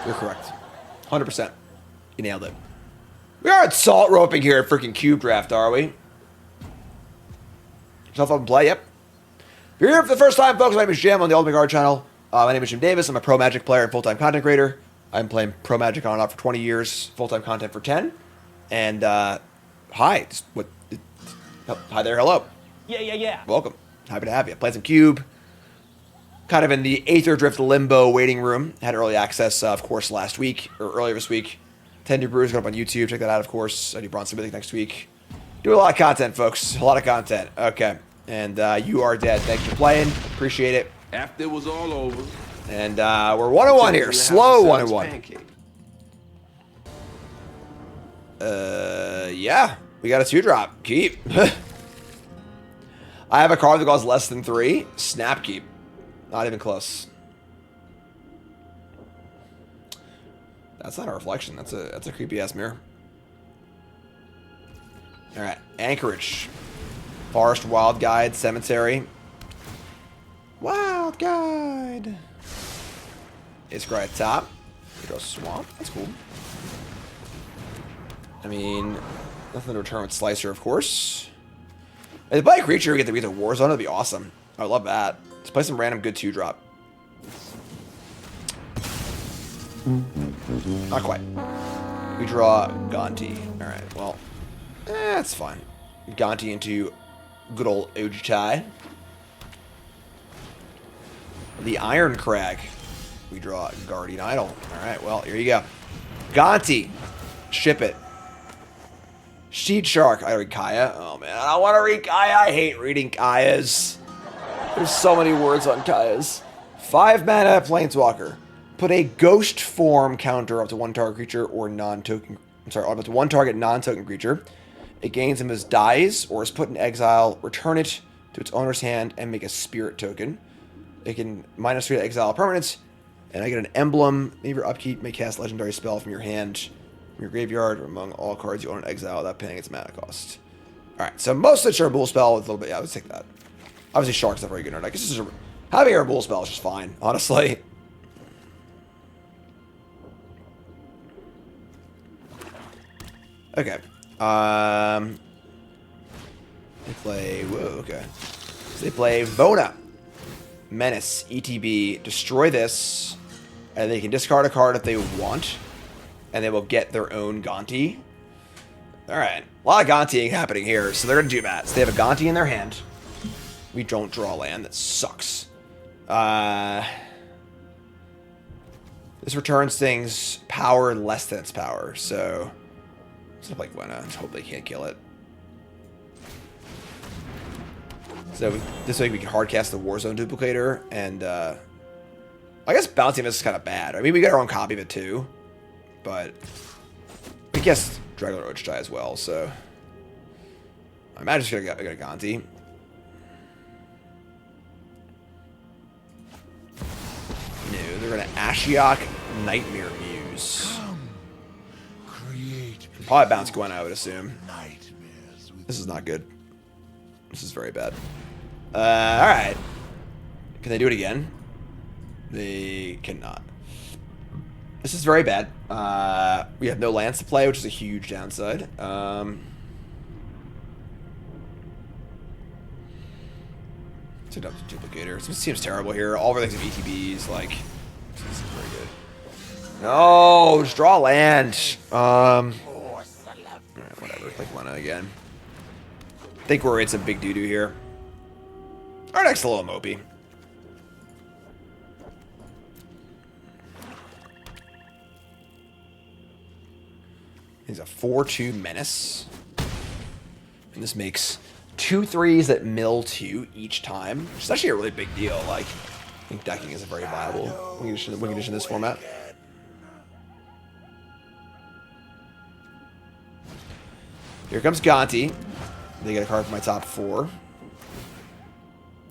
You're correct. 100%. You nailed it. We aren't salt roping here at freaking Cube Draft, are we? Yourself up and play, yep. If you're here for the first time, folks, my name is Jim on the Ultimate Guard channel. My name is Jim Davis. I'm a pro Magic player and full-time content creator. I'm playing Pro Magic on and off for 20 years, full-time content for 10. And, hi. Hi there, hello. Yeah. Welcome. Happy to have you. Playing some Cube. Kind of in the Aether Drift Limbo waiting room. Had early access, of course, last week, or earlier this week. 10 New Brews going up on YouTube. Check that out, of course. I do Bronze Mythic next week. Do a lot of content, folks. A lot of content. Okay. And you are dead. Thanks for playing. Appreciate it. After it was all over. And we're 101 here. Slow 101. Yeah. We got a 2-drop. Keep. I have a card that costs less than 3. Snap keep. Not even close. That's not a reflection. That's a creepy ass mirror. All right, Anchorage, Forest Wild Guide, Cemetery. Wild Guide. It's right at top. We go Swamp. That's cool. I mean, nothing to return with Slicer, of course. If they play a creature, we get the War Zone. That'd be awesome. I would love that. Let's play some random good 2-drop. Not quite. We draw Gonti. Alright, well. That's fine. Gonti into good old Ojutai. The Iron Crag. We draw Guardian Idol. Alright, well, here you go. Gonti. Ship it. Sheet Shark. I read Kaya. Oh, man. I don't want to read Kaya. I hate reading Kayas. There's so many words on Kayas. 5 mana Planeswalker. Put a ghost form counter up to 1 target creature or non-token. I'm sorry, up to 1 target non-token creature. It gains him as dies or is put in exile. Return it to its owner's hand and make a spirit token. It can -3 to exile permanents. And I get an emblem. Maybe your upkeep may cast legendary spell from your hand, from your graveyard, or among all cards you own in exile without paying its mana cost. Alright, so most of the Bull spell with a little bit. Yeah, let's take that. Obviously, Shark's not very good. I guess this is having a Bull spell is just fine, honestly. Okay. They play. Whoa, okay. So they play Vona. Menace. ETB. Destroy this. And they can discard a card if they want. And they will get their own Gonti. Alright. A lot of Gontiing happening here. So they're going to do that. So they have a Gonti in their hand. We don't draw land. That sucks. This returns things power less than its power. So let's play Gwenna and hope they can't kill it. So this way we can hardcast the Warzone Duplicator. And I guess bouncing this is kind of bad. I mean, we got our own copy of it too. But we guess Dragon Ojutai as well. So I'm just going to get a Gonti. No, they're going to Ashiok Nightmare Muse. Probably bounce Gwen, I would assume. This is not good. This is very bad. Alright. Can they do it again? They cannot. This is very bad. We have no lands to play, which is a huge downside. It's a duplicator. This seems terrible here. All of our things have ETBs. Like, this is very good. No, just draw land. Alright, whatever. Click one again. I think we're in some big doo-doo here. Our next little mopey. He's a 4/2 menace. And this makes 2 3s that mill 2 each time, which is actually a really big deal. Like, I think decking is a very viable win condition in this format. Here comes Gonti. They get a card from my top 4.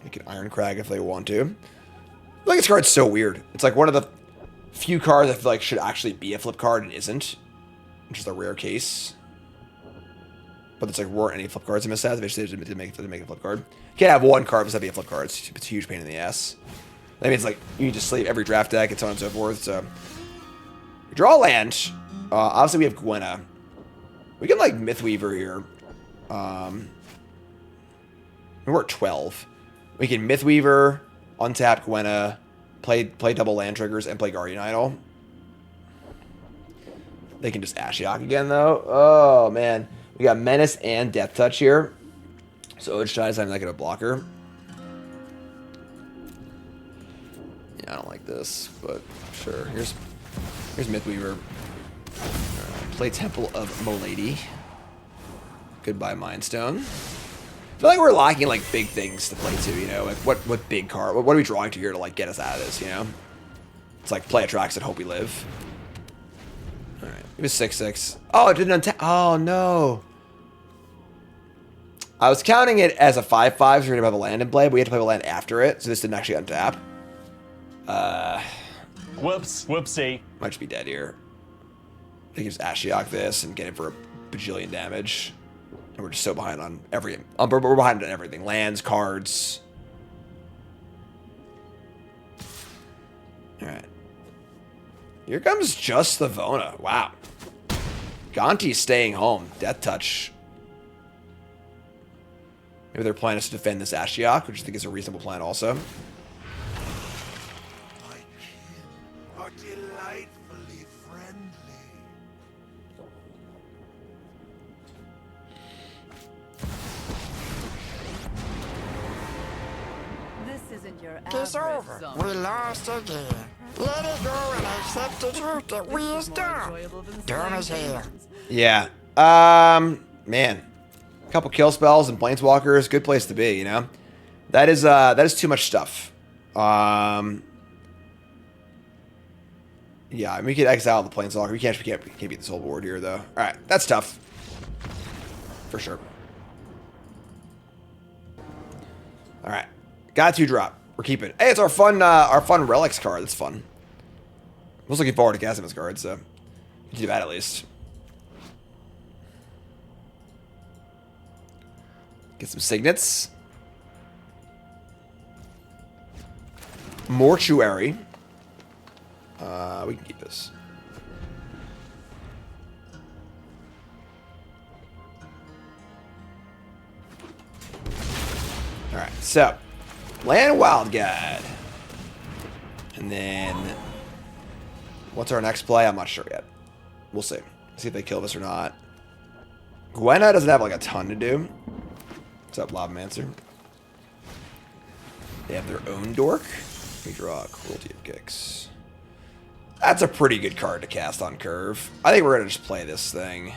They can Iron Crag if they want to. I feel like this card's so weird. It's like one of the few cards I feel like should actually be a flip card and isn't, which is a rare case. But it's like, weren't any flip cards in this set. They just didn't make a flip card. Can't have one card besides be a flip card. It's a huge pain in the ass. That means, like, you need to sleeve every draft deck and so on and so forth. So, we draw a land. Obviously, we have Gwenna. We can, like, Mythweaver here. We're at 12. We can Mythweaver, untap Gwenna, play double land triggers, and play Guardian Idol. They can just Ashiok again, though. Oh, man. We got Menace and Death Touch here. So Ochi's I'm not going to block her. Yeah, I don't like this, but sure. Here's Mythweaver. Play Temple of Milady. Goodbye, Mind Stone. I feel like we're lacking like big things to play to, you know, like what big card, what are we drawing to here to like get us out of this, you know? It's like play Atrax and hope we live. All right, it was 6/6. Oh, it didn't untap. Oh no. I was counting it as a 5/5, so we're gonna have a land in play, but we had to play a land after it, so this didn't actually untap. Whoops. Whoopsie. Might just be dead here. I think just Ashiok this and get it for a bajillion damage. And we're just so behind on everything. We're behind on everything. Lands, cards. Alright. Here comes just the Vona. Wow. Gonti's staying home. Death Touch. Maybe their plan is to defend this Ashiok, which I think is a reasonable plan also. Are delightfully friendly. This isn't your It's average over. zombie. We lost again. Let it go and accept the truth that we is dumb. Dumb as hell. Yeah. Man. A couple kill spells and planeswalkers, good place to be, you know? That is too much stuff. Yeah, I mean, we could exile the planeswalker. We can't beat this whole board here, though. Alright, that's tough. For sure. Alright. Got 2-drop. We're keeping it. Hey, it's our fun relics card. That's fun. I was looking forward to casting this card, so we can do that at least. Get some signets. Mortuary. We can keep this. Alright, so Land Wild Guide. And then what's our next play? I'm not sure yet. We'll see. See if they kill this or not. Gwenna doesn't have like a ton to do. What's up, Lavamancer? They have their own dork. We draw Cruelty of Kicks. That's a pretty good card to cast on curve. I think we're going to just play this thing.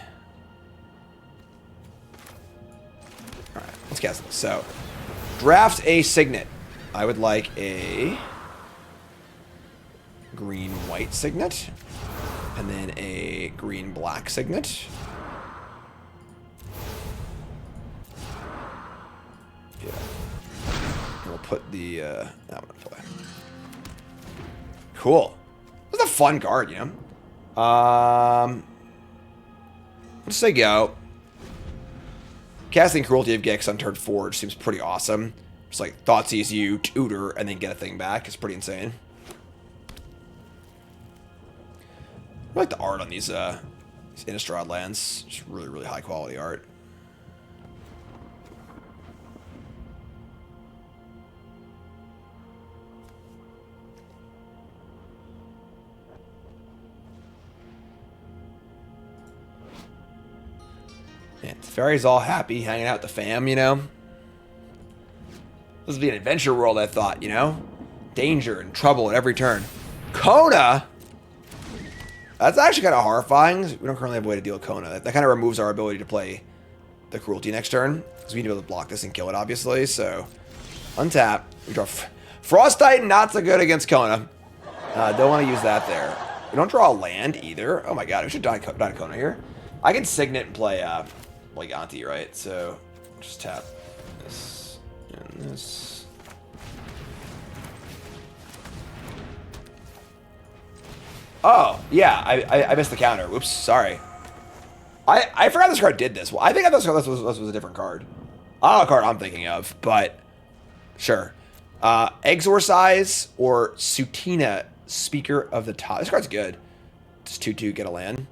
Alright, let's cast this. So, draft a Signet. I would like a green-white Signet. And then a green-black Signet. Yeah. And we'll put the, that one in play. Cool. That's a fun card, you know? Let's say go. Casting Cruelty of Gix on turn 4 seems pretty awesome. Just like Thoughtseize you, tutor, and then get a thing back. It's pretty insane. I like the art on these Innistrad lands. Just really, really high quality art. Man, Teferi's all happy, hanging out with the fam, you know? This would be an adventure world, I thought, you know? Danger and trouble at every turn. Kona? That's actually kind of horrifying. We don't currently have a way to deal with Kona. That kind of removes our ability to play the Cruelty next turn. Because we need to be able to block this and kill it, obviously. So, untap. We draw Frost Titan, not so good against Kona. Don't want to use that there. We don't draw a land either. Oh my god, we should die Kona here. I can Signet and play Leganti, right? So, just tap this and this. Oh, yeah, I missed the counter. Whoops, sorry. I forgot this card did this. Well, I think this was a different card. I don't know what card I'm thinking of, but sure. Exorcise or Sutina, Speaker of the Top. This card's good. Just 2/2, get a land.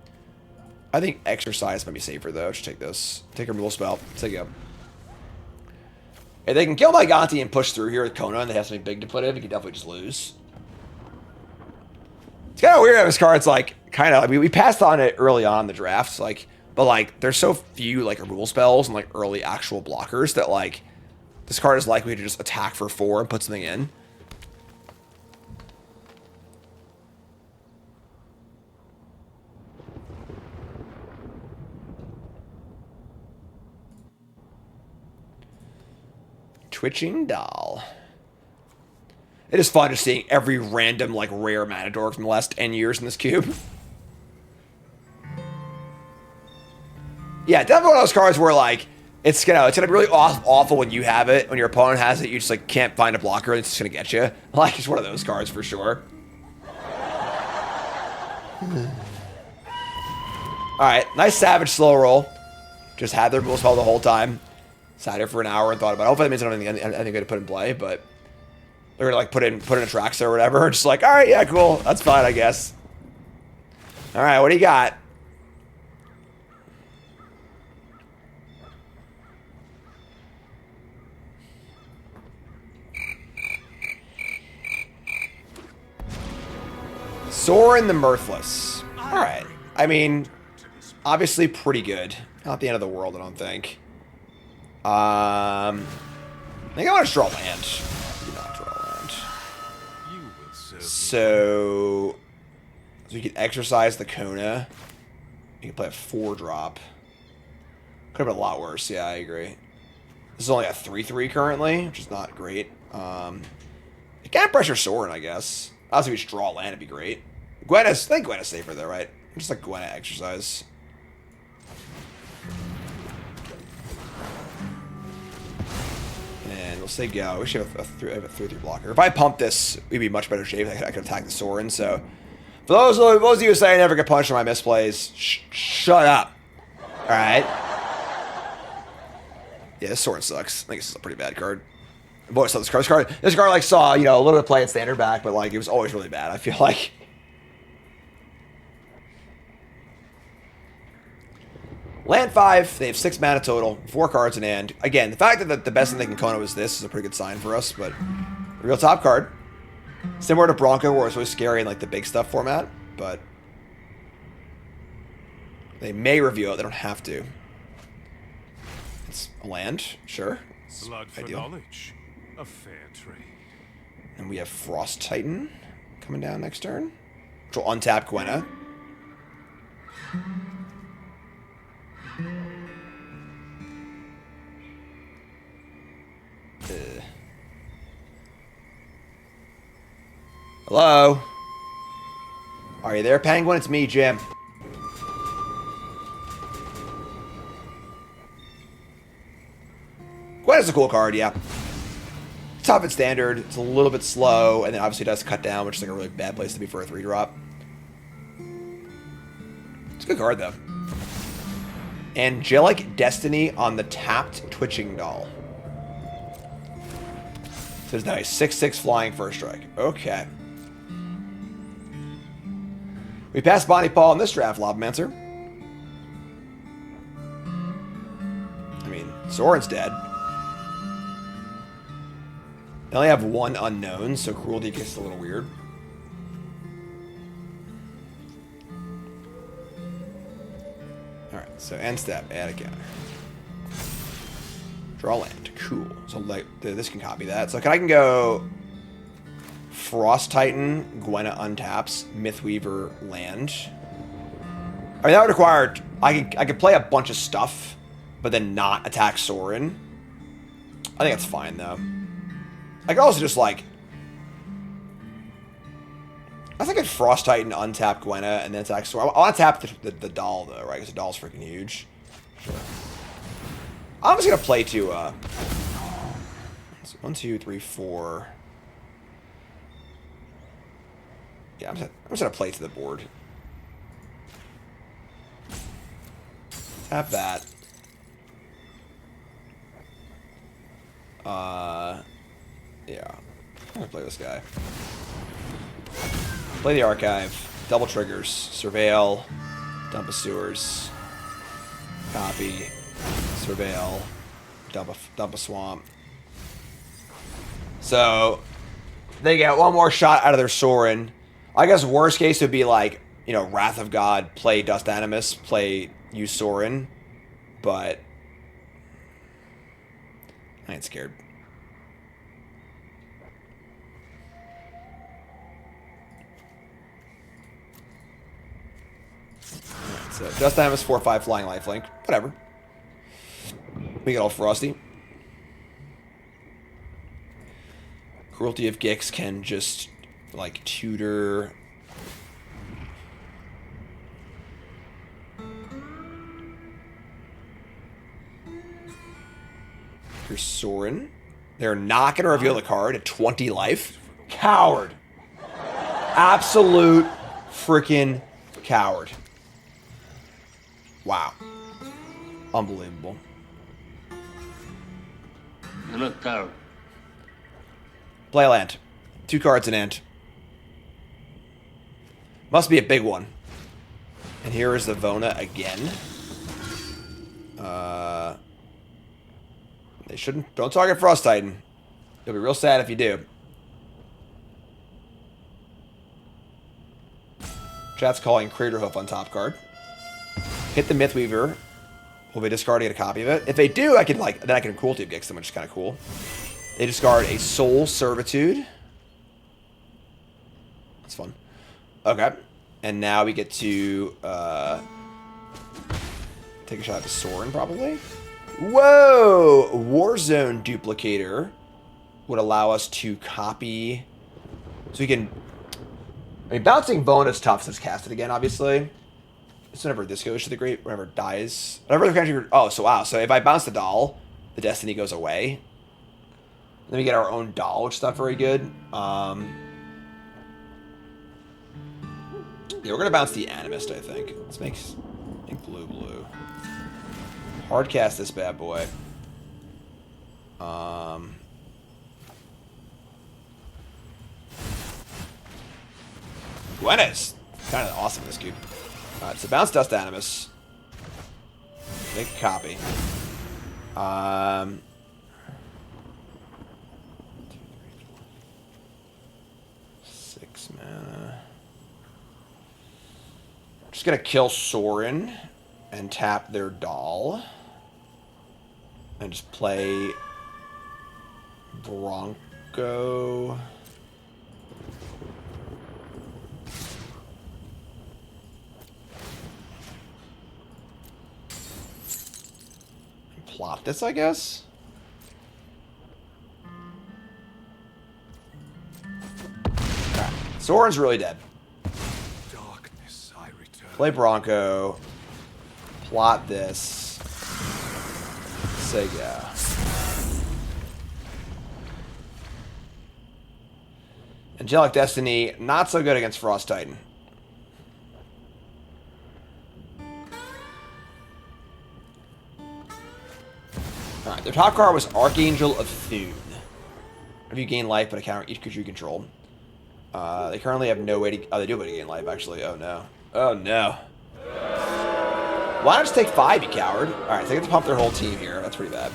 I think Exercise might be safer, though. Just take this. Take a removal spell. Let's take it. If they can kill my Gonti and push through here with Kona and they have something big to put in, we can definitely just lose. It's kind of weird how this card's like kind of. I mean, we passed on it early on in the drafts, like, but like, there's so few like removal spells and like early actual blockers that like this card is likely to just attack for 4 and put something in. Twitching doll. It is fun just seeing every random, like, rare Matador from the last 10 years in this cube. Yeah, definitely one of those cards where, like, it's gonna be really awful when you have it. When your opponent has it, you just, like, can't find a blocker and it's just gonna get you. Like, it's one of those cards for sure. Alright, nice Savage slow roll. Just had their removal spell the whole time. Sat here for an hour and thought about it. Hopefully that means I don't have anything good to put in play, but they're gonna like put in a Traxxas or whatever. Just like, alright, yeah, cool. That's fine, I guess. Alright, what do you got? Sorin the Mirthless. Alright. I mean, obviously pretty good. Not the end of the world, I don't think. I think I want to draw land. Do not draw land. So you can exercise the Kona. You can play a 4-drop. Could have been a lot worse. Yeah, I agree. This is only a 3/3 currently, which is not great. You can't pressure Sorin, I guess. Obviously, we just draw land, it'd be great. I think Gwenna's safer though, right? Just like Gwenna exercise. And we'll say go. I wish I have a 3/3 blocker. If I pump this, we'd be much better shape. I could attack the Sorin. So, for those of you who say I never get punched on my misplays, shut up. All right. Yeah, this Sorin sucks. I think this is a pretty bad card. I've always thought this card like saw a little bit of play at standard back, but like it was always really bad. I feel like. Land 5, they have 6 mana total, 4 cards in hand. Again, the fact that the best thing they can Kona was this is a pretty good sign for us, but real top card. Similar to Bronco, where it's always scary in like the big stuff format, but they may reveal it, they don't have to. It's a land, sure. It's Blood for ideal. knowledge. A fair trade. And we have Frost Titan coming down next turn, which will untap Gwenna. Hello? Are you there, Penguin? It's me, Jim. Gwenna's a cool card, yeah. Top and standard. It's a little bit slow, and then obviously it does cut down, which is like a really bad place to be for a 3-drop. It's a good card, though. Angelic Destiny on the tapped Twitching Doll. So it's nice. 6/6 flying first strike. Okay. We passed Bonnie Paul in this draft, Lobmancer. I mean, Sorin's dead. They only have 1 unknown, so Cruelty gets a little weird. Alright, so end step, add a counter. Draw land. Cool. So like this can copy that. So I can go Frost Titan, Gwenna untaps, Mythweaver land. I mean that would require I could play a bunch of stuff, but then not attack Sorin. I think that's fine though. I could also just like I think I'd Frost Titan, untap Gwenna, and then attack Sorin. I want to tap the doll though, right? Because the doll's freaking huge. Sure. I'm just gonna play to 1, 2, 3, 4. Yeah, I'm just gonna play to the board. Tap that. Yeah. I'm gonna play this guy. Play the archive. Double triggers. Surveil. Dump a sewers. Copy. Surveil. Dump a swamp. So they get 1 more shot out of their Sorin. I guess worst case would be like you know, Wrath of God, play Dust Animus, play use Sorin, but I ain't scared. Right, so Dust Animus, 4/5 flying lifelink, whatever. We get all frosty. Cruelty of Gix can just like tutor. Here's Sorin. They're not going to reveal the card at 20 life. Coward. Absolute freaking coward. Wow. Unbelievable. You're not coward. Play a land. 2 cards in hand. Must be a big one. And here is the Vona again. They shouldn't. Don't target Frost Titan. You'll be real sad if you do. Chat's calling Craterhoof on top card. Hit the Mythweaver. We'll be discarding a copy of it. If they do, I can then I can Cruelty of Gix them, which is kind of cool. They discard a Soul Servitude. That's fun. Okay. And now we get to take a shot at the Sorin, probably. Whoa! Warzone Duplicator would allow us to copy. So we can. I mean, bouncing bonus tough since cast it again, obviously. It's whenever this goes to the grave, whenever it dies. Whenever the country. Oh, so wow. So if I bounce the doll, the destiny goes away. Then we get our own doll, which is not very good. Yeah, we're gonna bounce the Animist, I think. Let's make blue. Hard cast this bad boy. Gwenna's kind of awesome in this cube. Alright, so bounce Dust Animus. Make a copy. 6 mana. Just gonna kill Sorin and tap their doll. And just play Bronco. Plot this, I guess. Alright. Sorin's really dead. Darkness, I return. Play Bronco. Plot this. Say yeah. Angelic Destiny, not so good against Frost Titan. Alright, their top card was Archangel of Thune. If you gain life, but I counter each creature you control. They currently have no way to... Oh, they do have a way to gain life, actually. Oh, no. Oh, no. Why not just take 5, you coward? Alright, so they get to pump their whole team here. That's pretty bad.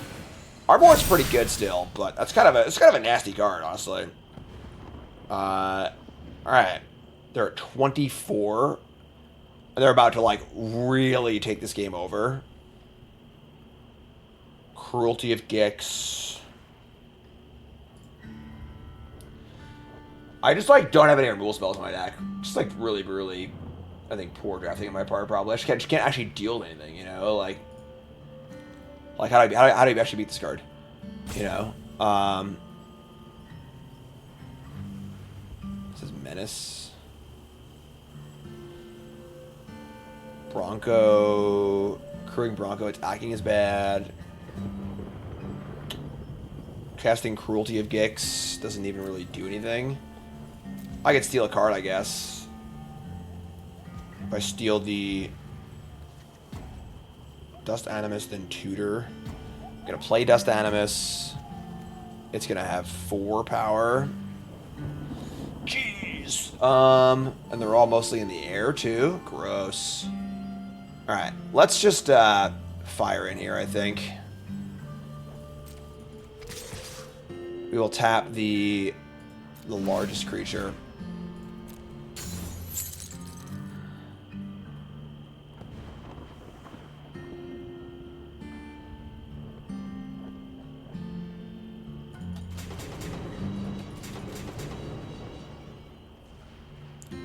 Our board's pretty good still, but that's kind of a nasty card, honestly. Alright. They're at 24. They're about to, like, really take this game over. Cruelty of Gix. I just, like, don't have any removal spells in my deck. Just, like, really, I think, poor drafting on my part, probably. I just can't actually deal with anything, you know? Like how do you actually beat this card? You know? This is Menace. Bronco. Crewing Bronco attacking is bad. Casting Cruelty of Gix doesn't even really do anything. I could steal a card, I guess. If I steal the Dust Animus, then tutor. I'm gonna play Dust Animus. It's gonna have 4 power. Jeez. And they're all mostly in the air too. Gross. Alright, let's just fire in here, I think. We will tap the largest creature.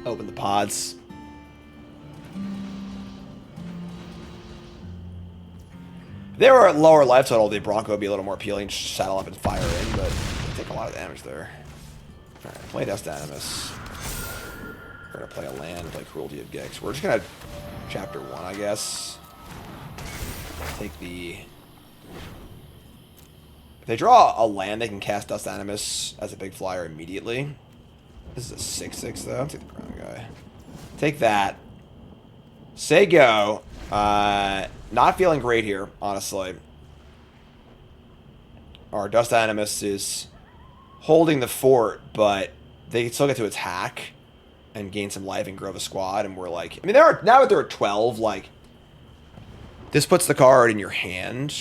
Open the pods. If they were at lower life total, the Bronco would be a little more appealing. Just saddle up and fire in, but they take a lot of damage there. Alright, play Dust Animus. We're gonna play a land and play Cruelty of Gix. We're just gonna chapter 1, I guess. Take the... If they draw a land, they can cast Dust Animus as a big flyer immediately. This is a 6/6 though. I'll take the Crown Guy. Take that. Say go. Not feeling great here, honestly. Our Dust Animus is holding the fort, but they still get to attack and gain some life and grow the squad. And we're like, I mean, now that they're at 12, like, this puts the card in your hand.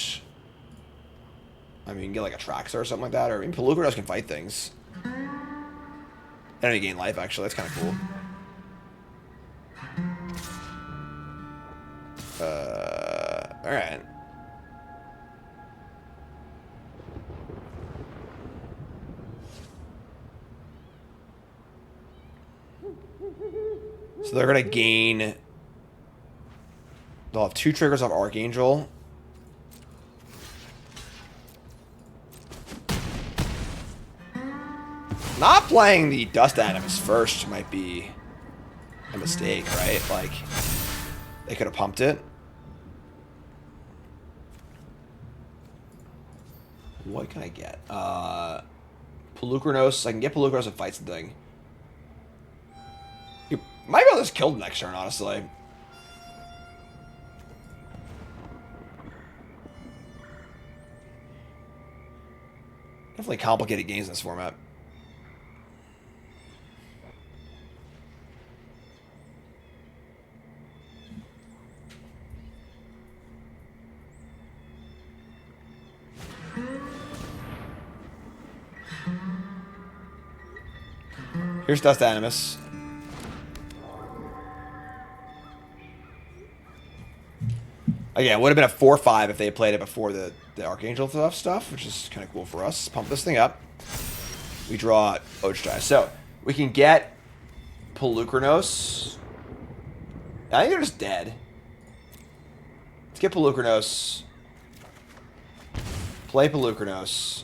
I mean, you can get like a Traxxas or something like that, or I mean, Pelucranos can fight things. And you gain life, actually. That's kind of cool. Alright. So they're going to gain... They'll have 2 triggers off Archangel. Not playing the Dust Animus first might be a mistake, right? Like, they could have pumped it. What can I get? Pelucranos. I can get Pelucranos and fight something. You might be able to just kill them next turn, honestly. Definitely complicated games in this format. Here's Dust Animus. Again, it would have been a 4/5 if they had played it before the Archangel stuff, which is kind of cool for us. Pump this thing up. We draw Ojtai. So, we can get Pelucranos. I think they're just dead. Let's get Pelucranos. Play Pelucranos.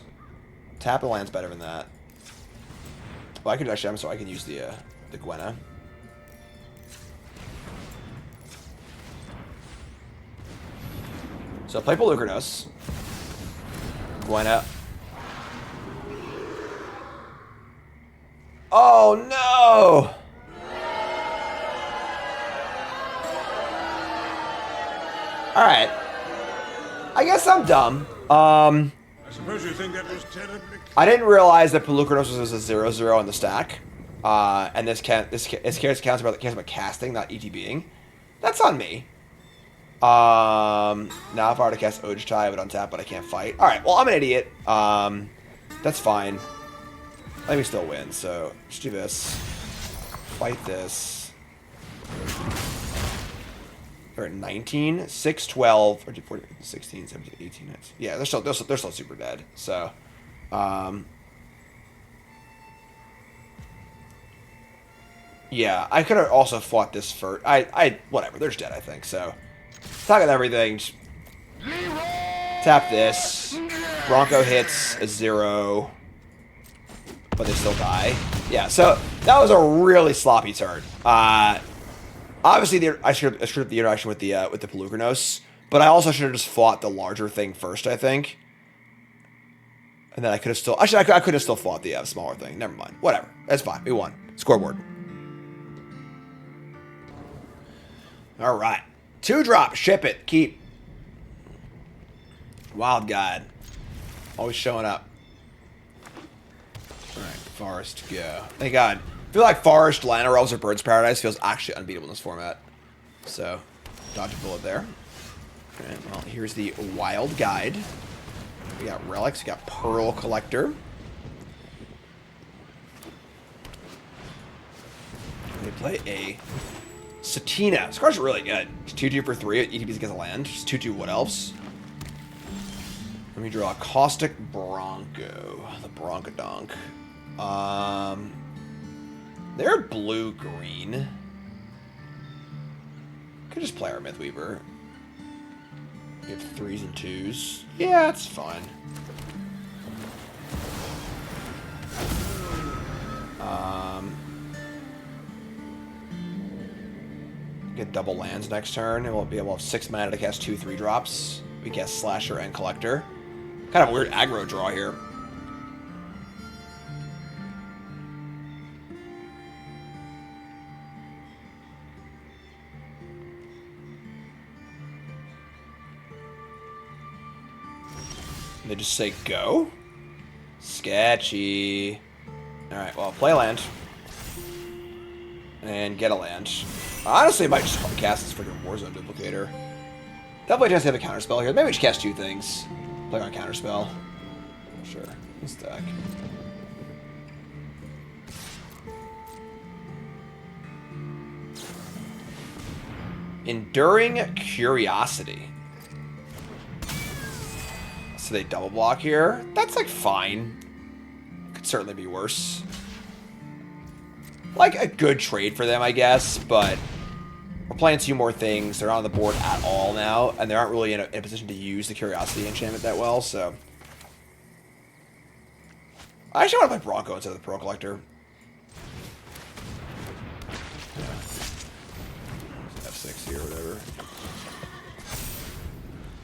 Tap the land's better than that. Well, I could dash them, so I can use the Gwenna. So play Pelucranos. Gwenna. Oh no! Alright. I guess I'm dumb. I suppose you think that was terribly... I didn't realize that Pelucranos was a 0/0 on the stack. And this counts about casting, not ETBing. That's on me. Now if I were to cast Ojtai, I would untap, but I can't fight. Alright, well, I'm an idiot. That's fine. I think we still win, so let's do this. Fight this. We're at 19, 6, 12, 13, 14, 16, 17, 18, 19. Yeah, they're still super dead. So, yeah, I could have also fought this first. Whatever, they're just dead, I think. So, talk about everything. Just tap this. Bronco hits a 0, but they still die. Yeah, so that was a really sloppy turn. Obviously, I should have the interaction with the Pelucranos, but I also should have just fought the larger thing first, I think. And then I could have still... Actually, I could have still fought the smaller thing. Never mind. Whatever. That's fine. We won. Scoreboard. All right. 2-drop. Ship it. Keep. Wild Guide. Always showing up. All right. Forest. Go. Thank God. I feel like Forest, Lana Elves, or Bird's Paradise feels actually unbeatable in this format. So, dodge a bullet there. Okay, well, here's the Wild Guide. We got Relics, we got Pearl Collector. They play a Satina. This card's really good. It's 2/2 for 3. ETBs against a land. Just 2/2 Wood Elves. Let me draw a Caustic Bronco. The Broncodonk. They're blue-green. Could just play our Mythweaver. We have 3s and 2s. Yeah, it's fine. Get double lands next turn, and we'll be able to have 6 mana to cast 2 3-drops. We cast Slasher and Collector. Kind of a weird aggro draw here. They just say go? Sketchy. Alright, well, play a land. And get a land. Honestly, I might just cast this freaking Warzone Duplicator. Definitely chance to have a counterspell here. Maybe we just cast 2 things. Play on counterspell. Sure. Stack. Enduring Curiosity. So they double block here. That's like fine. Could certainly be worse. Like a good trade for them, I guess, but we're playing 2 more things. They're not on the board at all now, and they aren't really in a position to use the Curiosity enchantment that well, so. I actually want to play Bronco instead of the Pearl Collector. F6 here, whatever.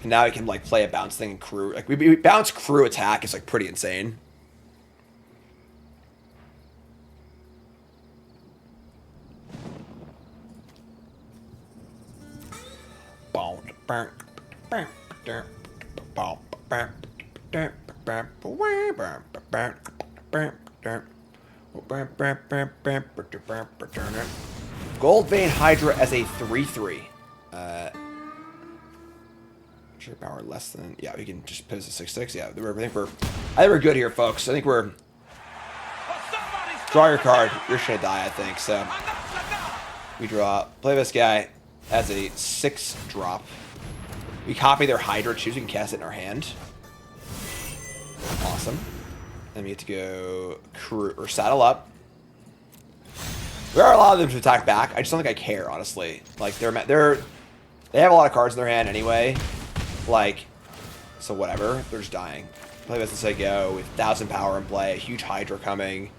And now we can like play a bounce thing and crew. Like we bounce crew attack is like pretty insane. Goldvein Hydra as a 3/3. Sure, power less than, yeah, we can just pose a 6/6. Yeah, I think we're good here, folks. I think we're draw your card. You're just gonna die, I think. So we draw, play this guy as a 6-drop. We copy their Hydra, choose, we can cast it in our hand. Awesome. Then we get to go crew or saddle up. There are a lot of them to attack back. I just don't think I care, honestly. Like they have a lot of cards in their hand anyway. Like, so whatever. They're just dying. Play this as I go with 1,000 power in play, a huge Hydra coming.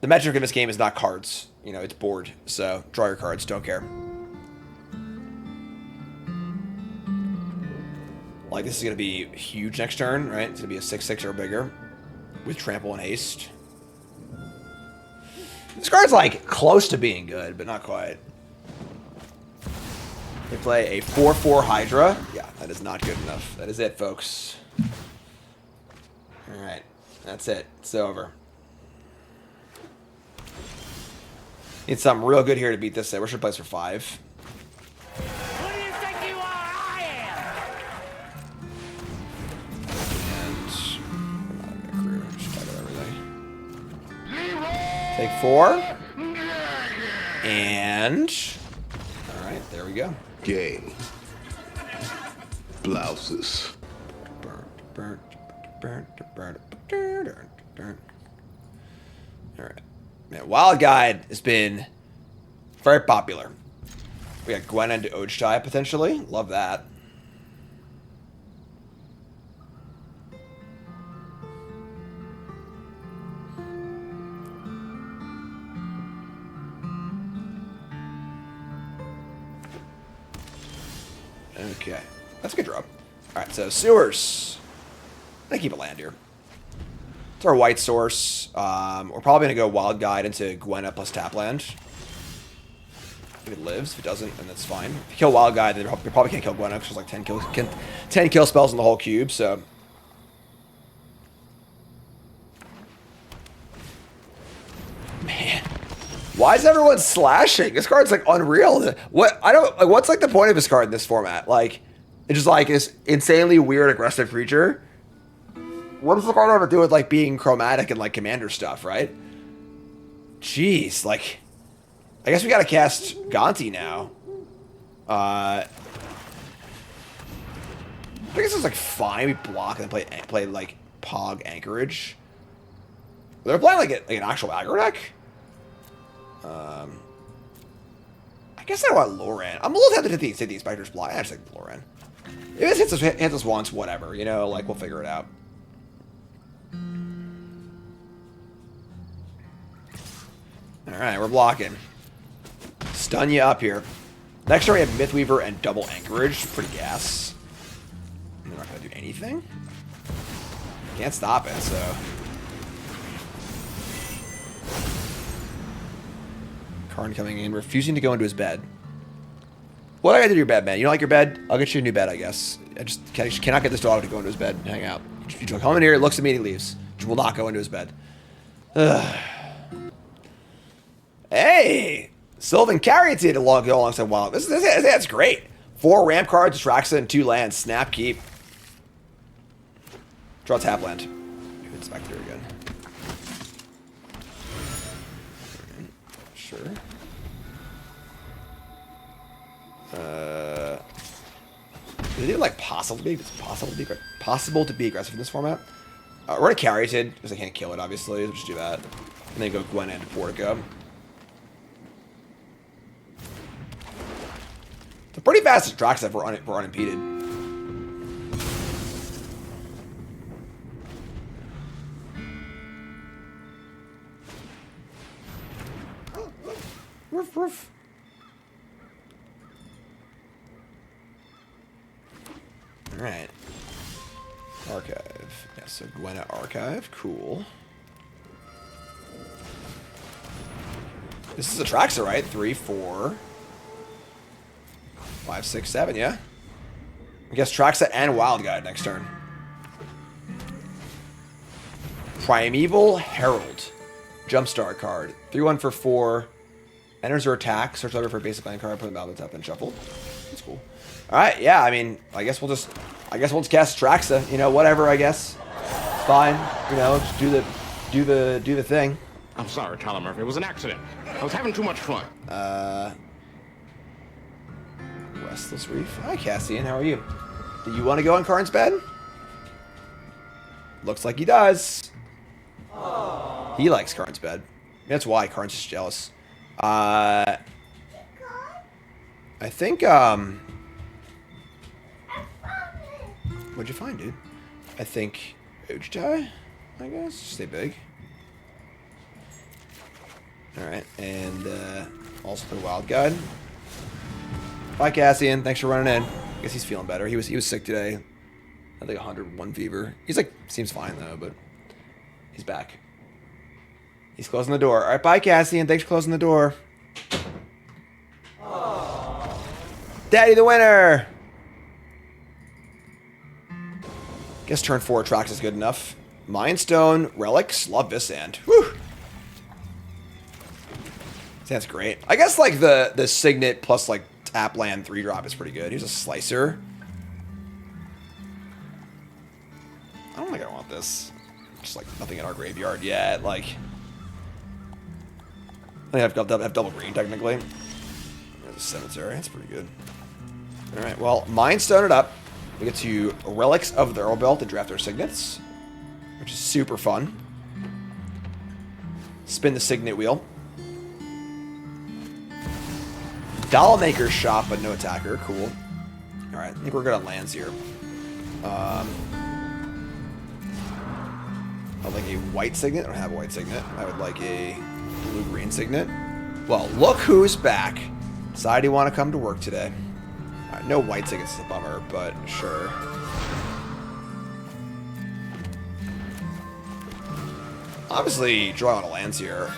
The metric in this game is not cards. You know, it's board. So draw your cards. Don't care. Like, this is going to be huge next turn, right? It's going to be a 6/6 or bigger with trample and haste. This card's like close to being good, but not quite. They play a 4/4 Hydra. Yeah, that is not good enough. That is it, folks. Alright, that's it. It's over. Need something real good here to beat this. We should play this for 5. Who do you think you are? I And I'm not gonna crew. Just play everything. Take 4. And alright, there we go. Game. Blouses. Alright. Man, Wild Guide has been very popular. We got Gwen into Ojtai potentially. Love that. Okay. That's a good drop. Alright, so sewers. I keep a land here. It's our white source. We're probably going to go Wild Guide into Gwenna plus tap land. If it lives. If it doesn't, then that's fine. If you kill Wild Guide, then you probably can't kill Gwenna because there's like 10 kill spells in the whole cube, so. Man. Why is everyone slashing? This card's like unreal. What I don't like. What's like the point of this card in this format? Like, it's just like this insanely weird aggressive creature. What does the card have to do with like being chromatic and like commander stuff, right? Jeez, like, I guess we gotta cast Gonti now. I guess it's like fine. We block and then play like Pog Anchorage. They're playing like an actual aggro deck. I guess I want Loran. I'm a little tempted to take the Inspector's Block. I just take Loran. If it hits us once, whatever. You know, like, we'll figure it out. Alright, we're blocking. Stun you up here. Next turn we have Mythweaver and Double Anchorage. Pretty gas. And they're not going to do anything. Can't stop it, so... Karn coming in, refusing to go into his bed. What do I got to do to your bed, man? You don't like your bed? I'll get you a new bed, I guess. I just cannot get this dog to go into his bed and hang out. He just come in here, looks at me, and he leaves. He will not go into his bed. Ugh. Hey! Sylvan Caryatid alongside Wild. That's great. 4 ramp cards, Traxa, and 2 lands. Snap, keep. Draw tap land. Inspector again. Sure. Is it even like possible to be? It's possible to be aggressive in this format. We're gonna Caryatid because I can't kill it. Obviously, we'll just do that, and then go Gwen and Portico. It's a pretty fast Drax if we're unimpeded. Roof, roof. Alright. Archive. Yeah, so Gwen at Archive. Cool. This is a Traxa, right? 3, 4, 5, 6, 7, yeah? I guess Traxa and Wild Guide next turn. Primeval Herald. Jumpstart card. 3-1 for 4. Enters your attack. Search lever for a basic land card. Put them out of the top and shuffle. That's cool. Alright, yeah, I mean, I guess we'll just cast Traxa. You know, whatever, I guess. It's fine. You know, just do the thing. I'm sorry, Tyler Murphy. It was an accident. I was having too much fun. Restless Reef. Hi, Cassian. How are you? Do you want to go on Karn's bed? Looks like he does. Aww. He likes Karn's bed. That's why Karn's just jealous. I think, what'd you find, dude? I think Uchitai, I guess. Stay big. Alright, and also the Wild Guide. Bye, Cassian. Thanks for running in. I guess he's feeling better. He was sick today. I think 101 fever. He's like, seems fine though, but he's back. He's closing the door. Alright, bye, Cassian. Thanks for closing the door. Aww. Daddy the winner! Guess turn 4 Trax is good enough. Mind Stone, Relics, love Vissand. Whew! That's great. I guess like the Signet plus like tap land 3-drop is pretty good. Here's a Slicer. I don't think I want this. Just like nothing in our graveyard yet. Like I have double green technically. There's a Cemetery. That's pretty good. All right. Well, Mind Stone it up. We get to Relics of the Earl Belt to draft our Signets, which is super fun. Spin the Signet wheel. Dollmaker's Shop, but no attacker. Cool. Alright, I think we're good on lands here. I would like a white Signet. I don't have a white Signet. I would like a blue-green Signet. Well, look who's back. Decided you want to come to work today. Alright, no white Signets is a bummer, but sure. Obviously, drawing a lands here.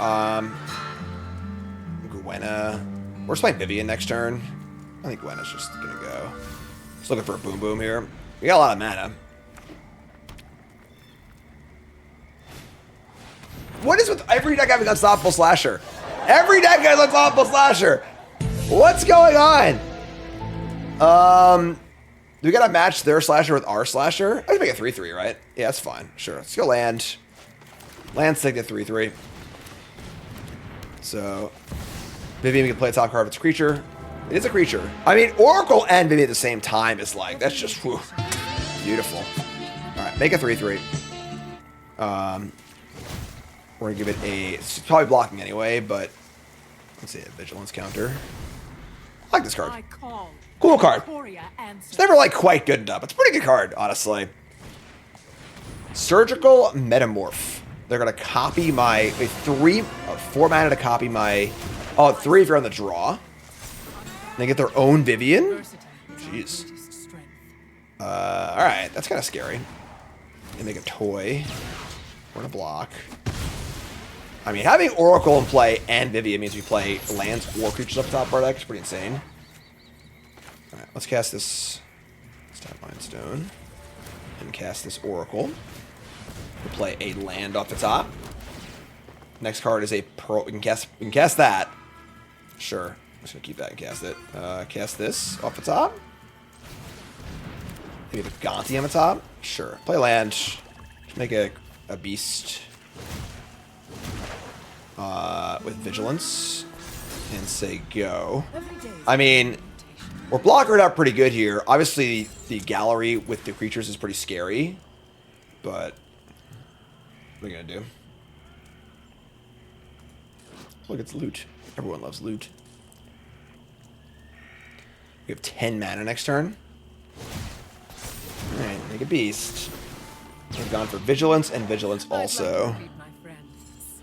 Gwenna. We're just playing Vivian next turn. I think Gwen is just gonna go. Just looking for a boom boom here. We got a lot of mana. What is with every deck having Unstoppable Slasher? Every deck has Unstoppable Slasher. What's going on? Do we gotta match their Slasher with our Slasher? I can make a 3/3, right? Yeah, that's fine. Sure. Let's go land. Land Signet 3/3. So Vivian can play a top card if it's a creature. It is a creature. I mean, Oracle and Vivian at the same time is like, that's just, whew, beautiful. All right, make a 3/3. We're gonna give it a, it's probably blocking anyway, but Let's see, a vigilance counter. I like this card. I call. Cool card. Victoria answers. It's never like quite good enough. It's a pretty good card, honestly. Surgical Metamorph. They're gonna copy my 4 mana to copy my 3 if you're on the draw. They get their own Vivian. Jeez. Alright, that's kind of scary. They make a toy. We're gonna block. I mean, having Oracle in play and Vivian means we play lands or creatures up top of our deck. It's pretty insane. Alright, let's cast this Mind Stone. And cast this Oracle. We'll play a land off the top. Next card is a Pearl. We can cast that. Sure. I'm just gonna keep that and cast it. Cast this off the top. Maybe the Gonti on the top. Sure. Play land. Just make a beast. With vigilance. And say go. I mean, we're blocking it out pretty good here. Obviously, the gallery with the creatures is pretty scary. But what are you gonna do? Look, it's loot. Everyone loves loot. We have 10 mana next turn. Alright, make a beast. We've gone for vigilance and vigilance also.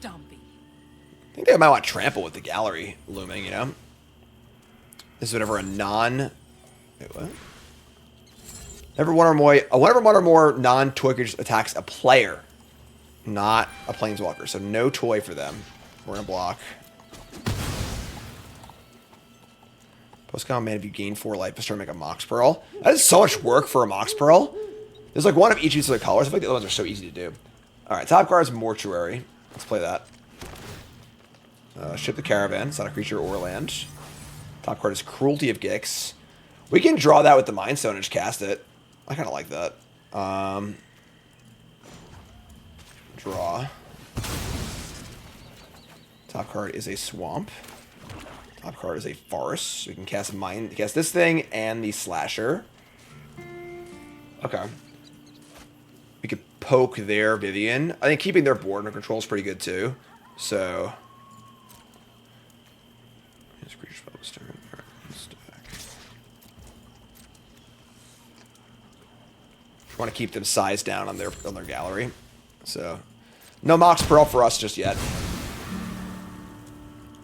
I think they might want trample with the gallery looming, you know? This is whatever a non... Wait, what? Whenever one or more non-toy creatures attacks a player, not a planeswalker. So no toy for them. We're going to block. Post-combat mana, if you gain 4 life, just try to make a Mox Pearl. That is so much work for a Mox Pearl. There's like one of each of the colors. I think the other ones are so easy to do. Alright, top card is Mortuary. Let's play that. Ship the Caravan. It's not a creature or land. Top card is Cruelty of Gix. We can draw that with the Mind Stone and just cast it. I kind of like that. Draw. Top card is a Swamp. Top card is a Forest. We can cast this thing and the Slasher. Okay. We could poke their Vivian. I think keeping their board under control is pretty good too. So. Creatures focus turn. Want to keep them sized down on their gallery. So, no Mox Pearl for us just yet.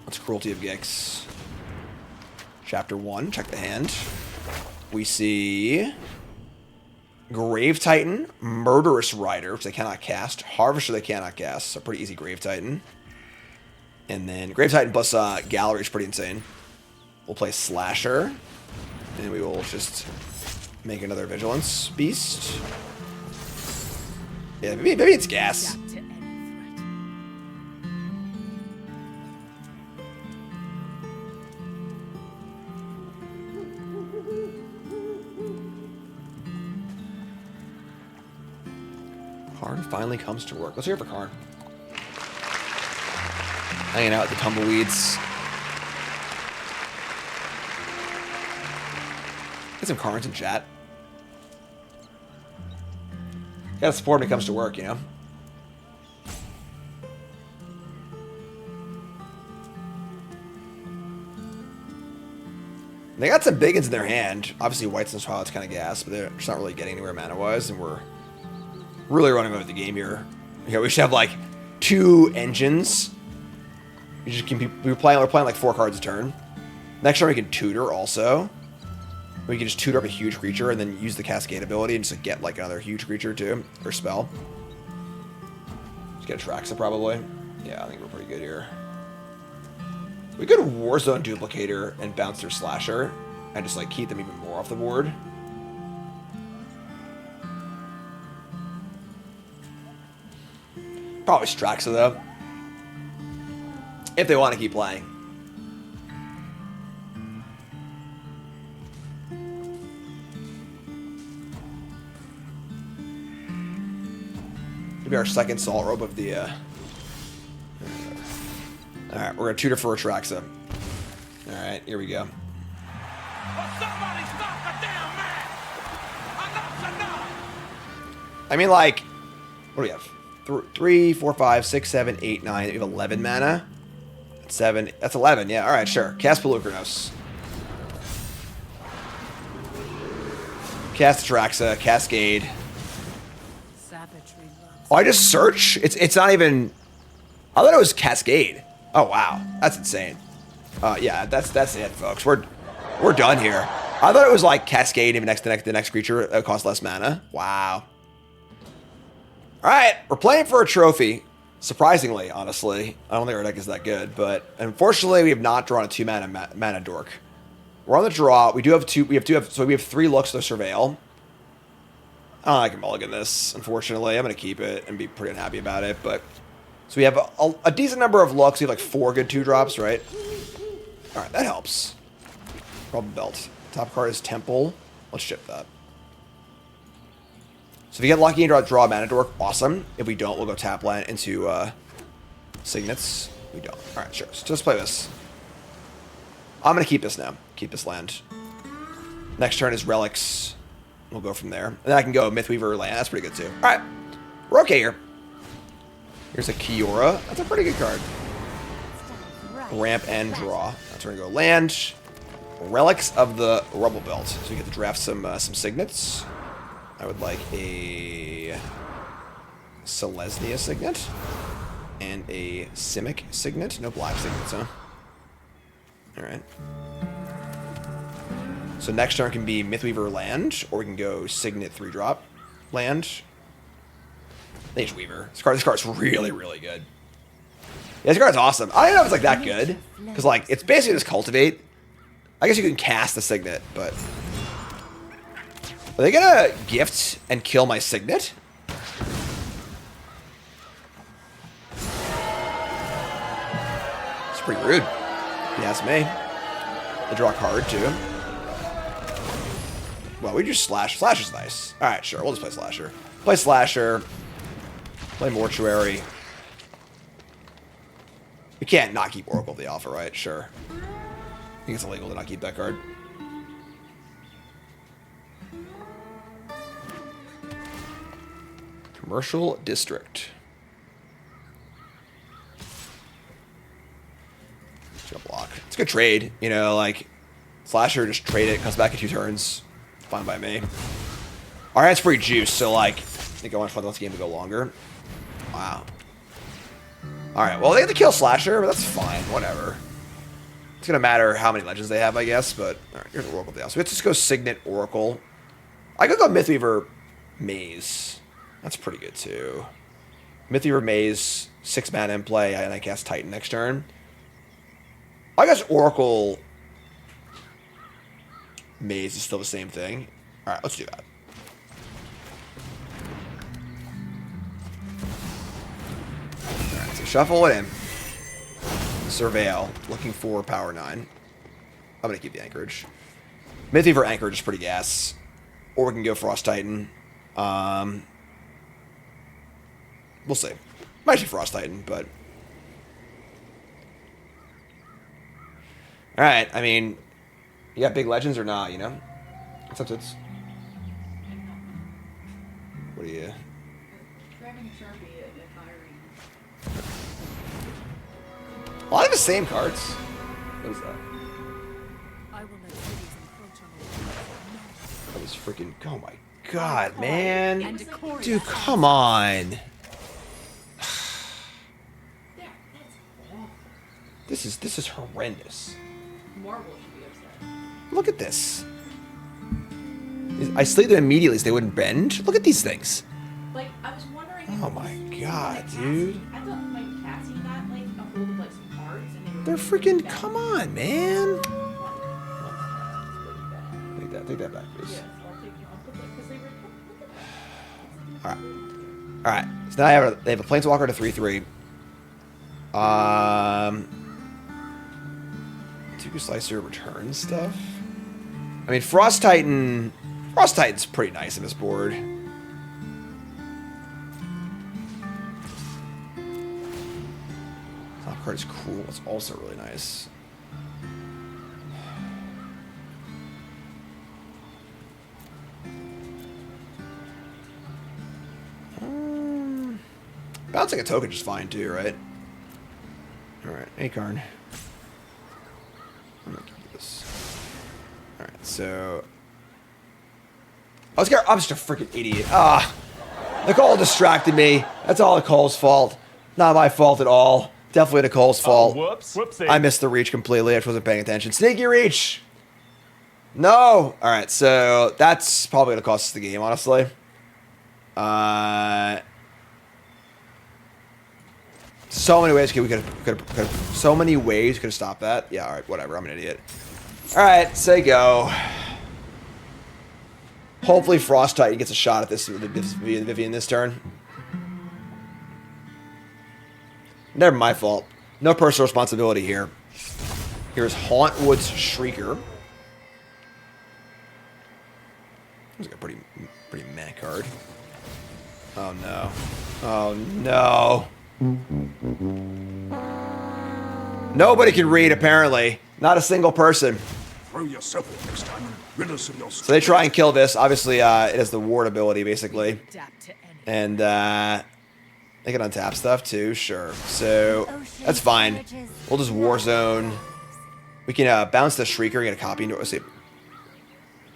That's Cruelty of Gix. Chapter 1, check the hand. We see Grave Titan, Murderous Rider, which they cannot cast. Harvester they cannot cast, so pretty easy Grave Titan. And then Grave Titan plus Gallery is pretty insane. We'll play Slasher. And we will just make another Vigilance Beast. Yeah, maybe it's gas. Karn finally comes to work. Let's hear it for Karn. Hanging out with the tumbleweeds. Get some Karns in chat. Gotta support when it comes to work, you know? They got some big ones in their hand. Obviously, Whites and Swallows kind of gas, but they're just not really getting anywhere mana-wise, and we're really running over the game here. You know, we should have like 2 engines. We're playing like 4 cards a turn. Next turn we can tutor also. We can just tutor up a huge creature and then use the Cascade ability and just like, get like another huge creature too, or spell. Just get a Traxa probably. Yeah, I think we're pretty good here. We could Warzone Duplicator and bounce their Slasher and just like keep them even more off the board. Probably Straxa though. If they want to keep playing. Maybe our second Salt Robe of the... Alright, we're going to tutor for Atraxa. Alright, here we go. I mean, like... What do we have? 3, 4, 5, 6, 7, 8, 9. We have 11 mana. 7. That's 11. Yeah, all right, sure. Cast Pelucranos. Cast Atraxa. Cascade. Savagery loves. Oh, I just search? It's not even... I thought it was Cascade. Oh, wow. That's insane. Yeah, that's it, folks. We're done here. I thought it was like Cascade, even the next creature that costs less mana. Wow. All right, we're playing for a trophy. Surprisingly, honestly. I don't think our deck is that good, but unfortunately, we have not drawn a 2-mana dork. We're on the draw. We have 3 looks to Surveil. I don't know if I can mulligan this, unfortunately. I'm going to keep it and be pretty unhappy about it, but... So we have a decent number of looks. We have like 4 good 2-drops, right? All right, that helps. Problem Belt. Top card is Temple. Let's ship that. So if you get lucky and draw a mana dork, awesome. If we don't, we'll go tap land into Signets. We don't. All right, sure. So let's play this. I'm going to keep this now. Keep this land. Next turn is Relics. We'll go from there. And then I can go Mythweaver land. That's pretty good too. All right. We're okay here. Here's a Kiora. That's a pretty good card. Ramp and draw. That's where we go land. Relics of the Rubble Belt. So we get to draft some signets. I would like a Selesnya signet and a Simic signet. No black signets, huh? All right. So next turn can be Mythweaver land, or we can go Signet 3-drop land. Mage Weaver. This card's really, really good. Yeah, this card's awesome. I don't know if it's like that good, because like it's basically just cultivate. I guess you can cast the Signet, but are they gonna gift and kill my Signet? It's pretty rude, if you ask me. They draw a card too. Well, we just slash. Slash is nice. All right, sure. We'll just play Slasher. Play Slasher. Play Mortuary. We can't not keep Oracle of the Alpha, right? Sure. I think it's illegal to not keep that card. Commercial District. It's gonna block. It's a good trade. You know, like, Slasher, just trade it, comes back in 2 turns. Fine by me. Our hand's pretty juiced, so, like, I think I want to let this game to go longer. Wow. Alright, well, they have to kill Slasher, but that's fine. Whatever. It's going to matter how many legends they have, I guess, but... Alright, here's Oracle of the Alpha. So let's just go Signet Oracle. I could go Mythweaver Maze. That's pretty good, too. Mythweaver Maze, 6 mana in play, and I cast Titan next turn. I guess Oracle Maze is still the same thing. Alright, let's do that. Alright, so shuffle it in. Surveil, looking for Power 9. I'm going to keep the Anchorage. Mythweaver Anchorage is pretty gas. Or we can go Frost Titan. We'll see. Might be Frost Titan, but... Alright, I mean... You got big legends or not, you know? What's up, Tits? What are you... Grabbing a Sharpie and firing. A lot of the same cards. What is that? I will let cities encroach on your That was freaking... Oh my god, man. Dude, come on. This is horrendous. Marvel should be upset. Look at this. I sleep them immediately so they wouldn't bend. Look at these things. Like, I was wondering. Oh my god, dude. I thought like Cassie got like a hold of like some cards and they were. They're freaking. Come on, man. Take that back, please. Yes, I'll take you. I'll put that because they were. All right. So now they have a Planeswalker to 3/3. Tuku Slicer return stuff. I mean, Frost Titan's pretty nice in this board. Top card is Cruel. It's also really nice. Bouncing a token is fine too, right? Alright, Acorn. I'm gonna keep this. All right, so I'm just a freaking idiot. Nicole distracted me. That's all Nicole's fault. Not my fault at all. Definitely Nicole's fault. Whoops. Whoopsie. I missed the reach completely. I just wasn't paying attention. Sneaky reach. No. All right, so that's probably gonna cost us the game, honestly. So many ways we could so many ways we could have stopped that. Yeah, all right, whatever. I'm an idiot. All right, say go. Hopefully Frost Titan gets a shot at this Vivian this turn. Never my fault. No personal responsibility here. Here's Hauntwood's Shrieker. Looks like a pretty meh card. Oh no. Oh no. Nobody can read, apparently. Not a single person. Throw yourself in next time and rid us of your So they try and kill this. Obviously, it has the ward ability, basically. And they can untap stuff, too. Sure. So that's fine. We'll just Warzone. We can bounce the Shrieker and get a copy. Let's see.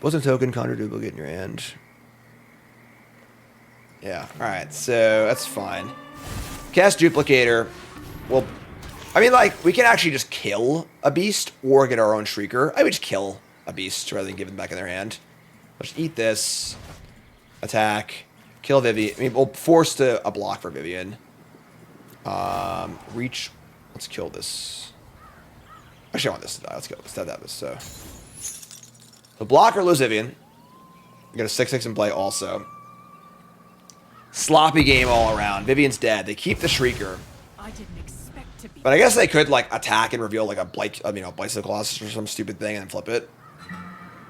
Wasn't token, conjure duplicate in your hand. Yeah, alright, so that's fine. Cast Duplicator. Well, I mean, like, we can actually just kill a beast or get our own Shrieker. I would just kill a beast rather than give them back in their hand. Let's eat this. Attack. Kill Vivian. I mean, we'll force a block for Vivian. Reach. Let's kill this. Actually, I want this to die. Let's go. Let's have this. So, the block or lose Vivian. We got a 6/6 in play also. Sloppy game all around. Vivian's dead. They keep the Shrieker. I didn't expect to be. But I guess they could like attack and reveal like a Bicycle Colossus or some stupid thing and then flip it.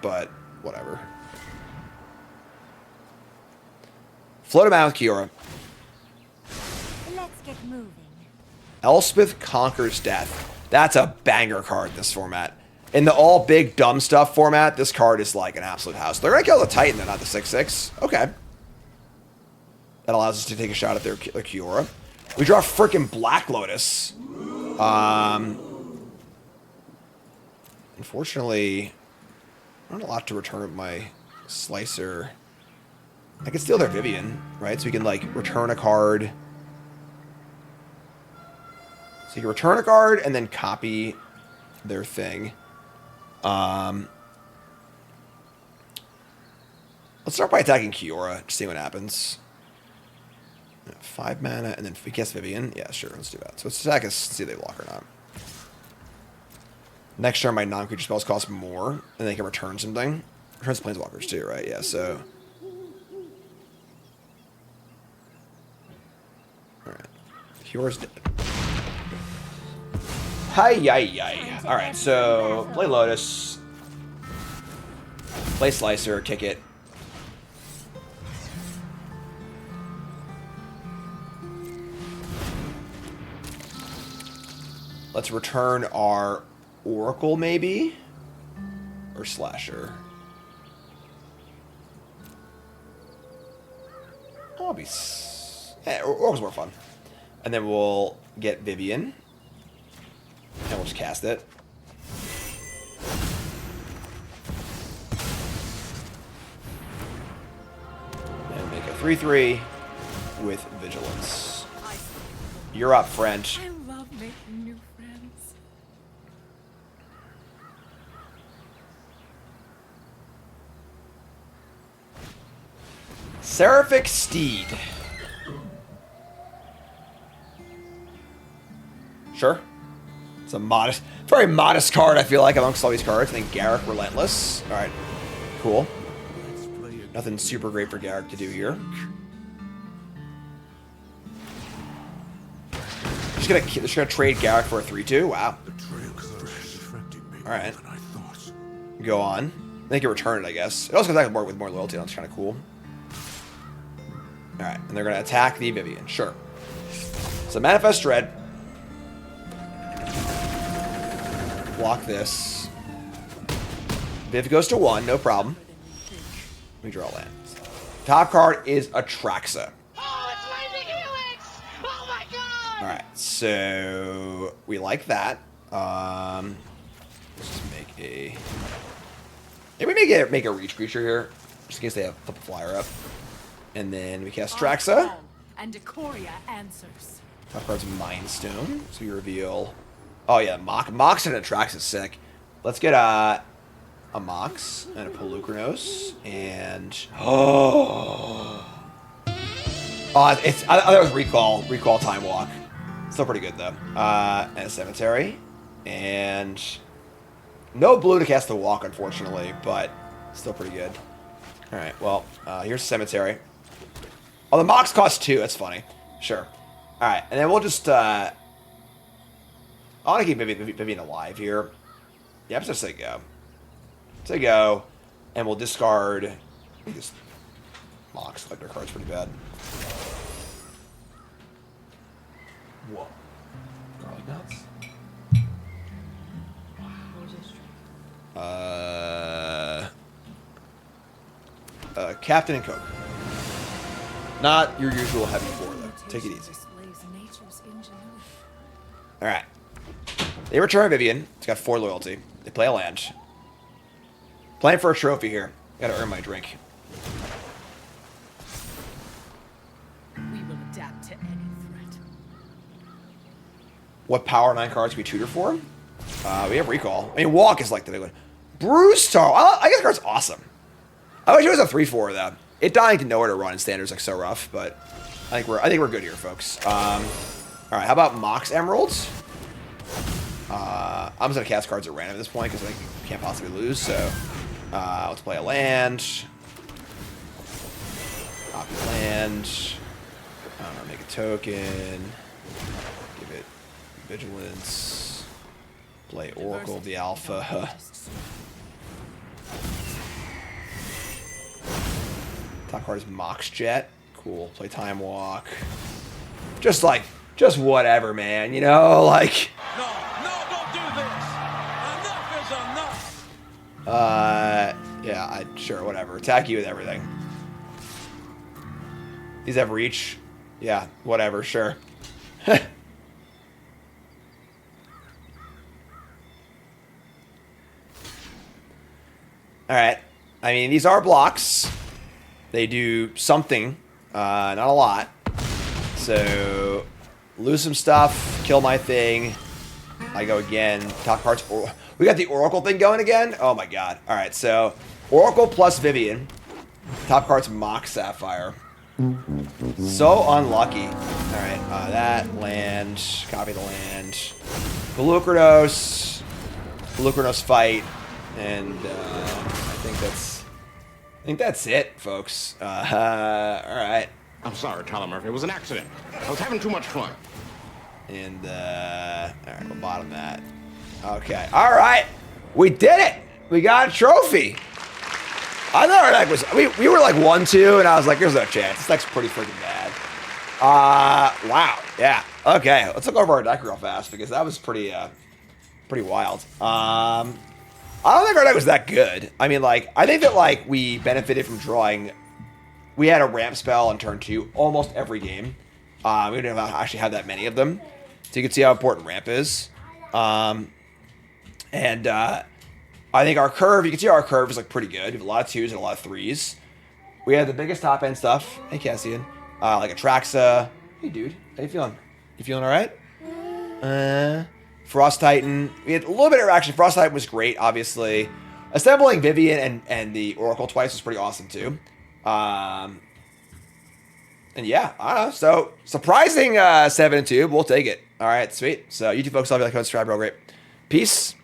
But whatever. Float him out with Kiora. Let's get moving. Elspeth Conquers Death. That's a banger card in this format. In the all big dumb stuff format, this card is like an absolute house. They're gonna kill the Titan, they're not the 6/6. Okay. That allows us to take a shot at their Kiora. We draw freaking Black Lotus. Unfortunately, not a lot to return with my Slicer. I can steal their Vivian, right? So we can, like, return a card. So you can return a card and then copy their thing. Let's start by attacking Kiora, just see what happens. 5 mana, and then if we cast Vivian. Yeah, sure, let's do that. So let's attack us, see if they block or not. Next turn, my non-creature spells cost more, and they can return something. Returns planeswalkers too, right? Yeah, so. Alright. Kiora's dead. Hi-yi-yi. Alright, so play Lotus. Play Slicer, kick it. Let's return our Oracle, maybe? Or Slasher. I'll be... Yeah, Oracle's more fun. And then we'll get Vivian. And we'll just cast it. And make a 3/3 with Vigilance. You're up, friend. I love making new friends. Seraphic Steed. Sure. It's a modest, very modest card, I feel like, amongst all these cards. I think Garrick Relentless. Alright. Cool. Nothing super great for Garrick to do here. Just gonna trade Garrick for a 3/2. Wow. Alright. Go on. They can return it, I guess. It also comes back with more loyalty. That's kind of cool. Alright, and they're gonna attack the Vivian. Sure. So Manifest Dread. Block this. Viv goes to 1, no problem. Let me draw land. Top card is Atraxa. Oh, it's Lightning Helix! Oh my god! Alright, so we like that. Let's just a... Maybe make a reach creature here, just in case they have flip a flyer up. And then we cast Traxa. And Decoria answers. Top card's Mind Stone. So we reveal... Oh yeah, Mox and a Traxa is sick. Let's get a Mox and a Polukranos. And... Oh, it's... I thought it was Recall Time Walk. Still pretty good, though. And a Cemetery. And... No blue to cast the Walk, unfortunately, but still pretty good. Alright, well, here's Cemetery. Oh, the Mox costs 2. That's funny. Sure. Alright, and then we'll just... I want to keep Vivian alive here. Yeah, I'm just going to say go. Say go, and we'll discard... This Mox collector card's pretty bad. Whoa. Garlic nuts? Captain and Coke. Not your usual heavy four, though. Take it easy. Alright. They return Vivian. It's got 4 loyalty. They play a land. Playing for a trophy here. Gotta earn my drink. We will adapt to any threat. What power 9 cards can we tutor for? We have Recall. I mean, Walk is like the big one. Bruce Tar. I guess the card's awesome. I wish it was a 3/4 though. It dying to nowhere to run in standards like so rough, but I think we're good here, folks. All right, how about Mox Emeralds? I'm just gonna cast cards at random at this point because I think we can't possibly lose. So let's play a land. Copy land. I don't know, make a token. Give it vigilance. Play Oracle of the Alpha. Top card is Mox Jet. Cool. Play Time Walk. Just whatever, man. You know, like. No, don't do this. Enough is enough. Yeah, sure, whatever. Attack you with everything. These have reach. Yeah, whatever, sure. Alright. I mean, these are blocks. They do something. Not a lot. So, lose some stuff. Kill my thing. I go again. Top cards. We got the Oracle thing going again? Oh my god. Alright, so, Oracle plus Vivian. Top card's Mox Sapphire. So unlucky. Alright, that, land. Copy the land. Polukranos. Polukranos fight. And, I think that's it, folks. Alright. I'm sorry, Tyler Murphy. It was an accident. I was having too much fun. And, alright, we'll bottom that. Okay, alright. We did it! We got a trophy! I thought our deck was... We were like 1-2, and I was like, there's no chance. This deck's pretty freaking bad. Wow. Yeah. Okay, let's look over our deck real fast, because that was pretty wild. I don't think our deck was that good. I mean, like, I think that, like, we benefited from drawing... We had a ramp spell on turn 2 almost every game. We didn't actually have that many of them. So you can see how important ramp is. I think our curve, you can see our curve is, like, pretty good. We have a lot of 2s and a lot of 3s. We had the biggest top-end stuff. Hey, Cassian. Like a Traxa. Hey, dude. How you feeling? You feeling all right? Frost Titan. We had a little bit of action. Frost Titan was great, obviously. Assembling Vivian and the Oracle twice was pretty awesome, too. And yeah, I don't know. So, surprising 7-2. We'll take it. All right, sweet. So, you two folks, love you, like, comment, subscribe, real great. Peace.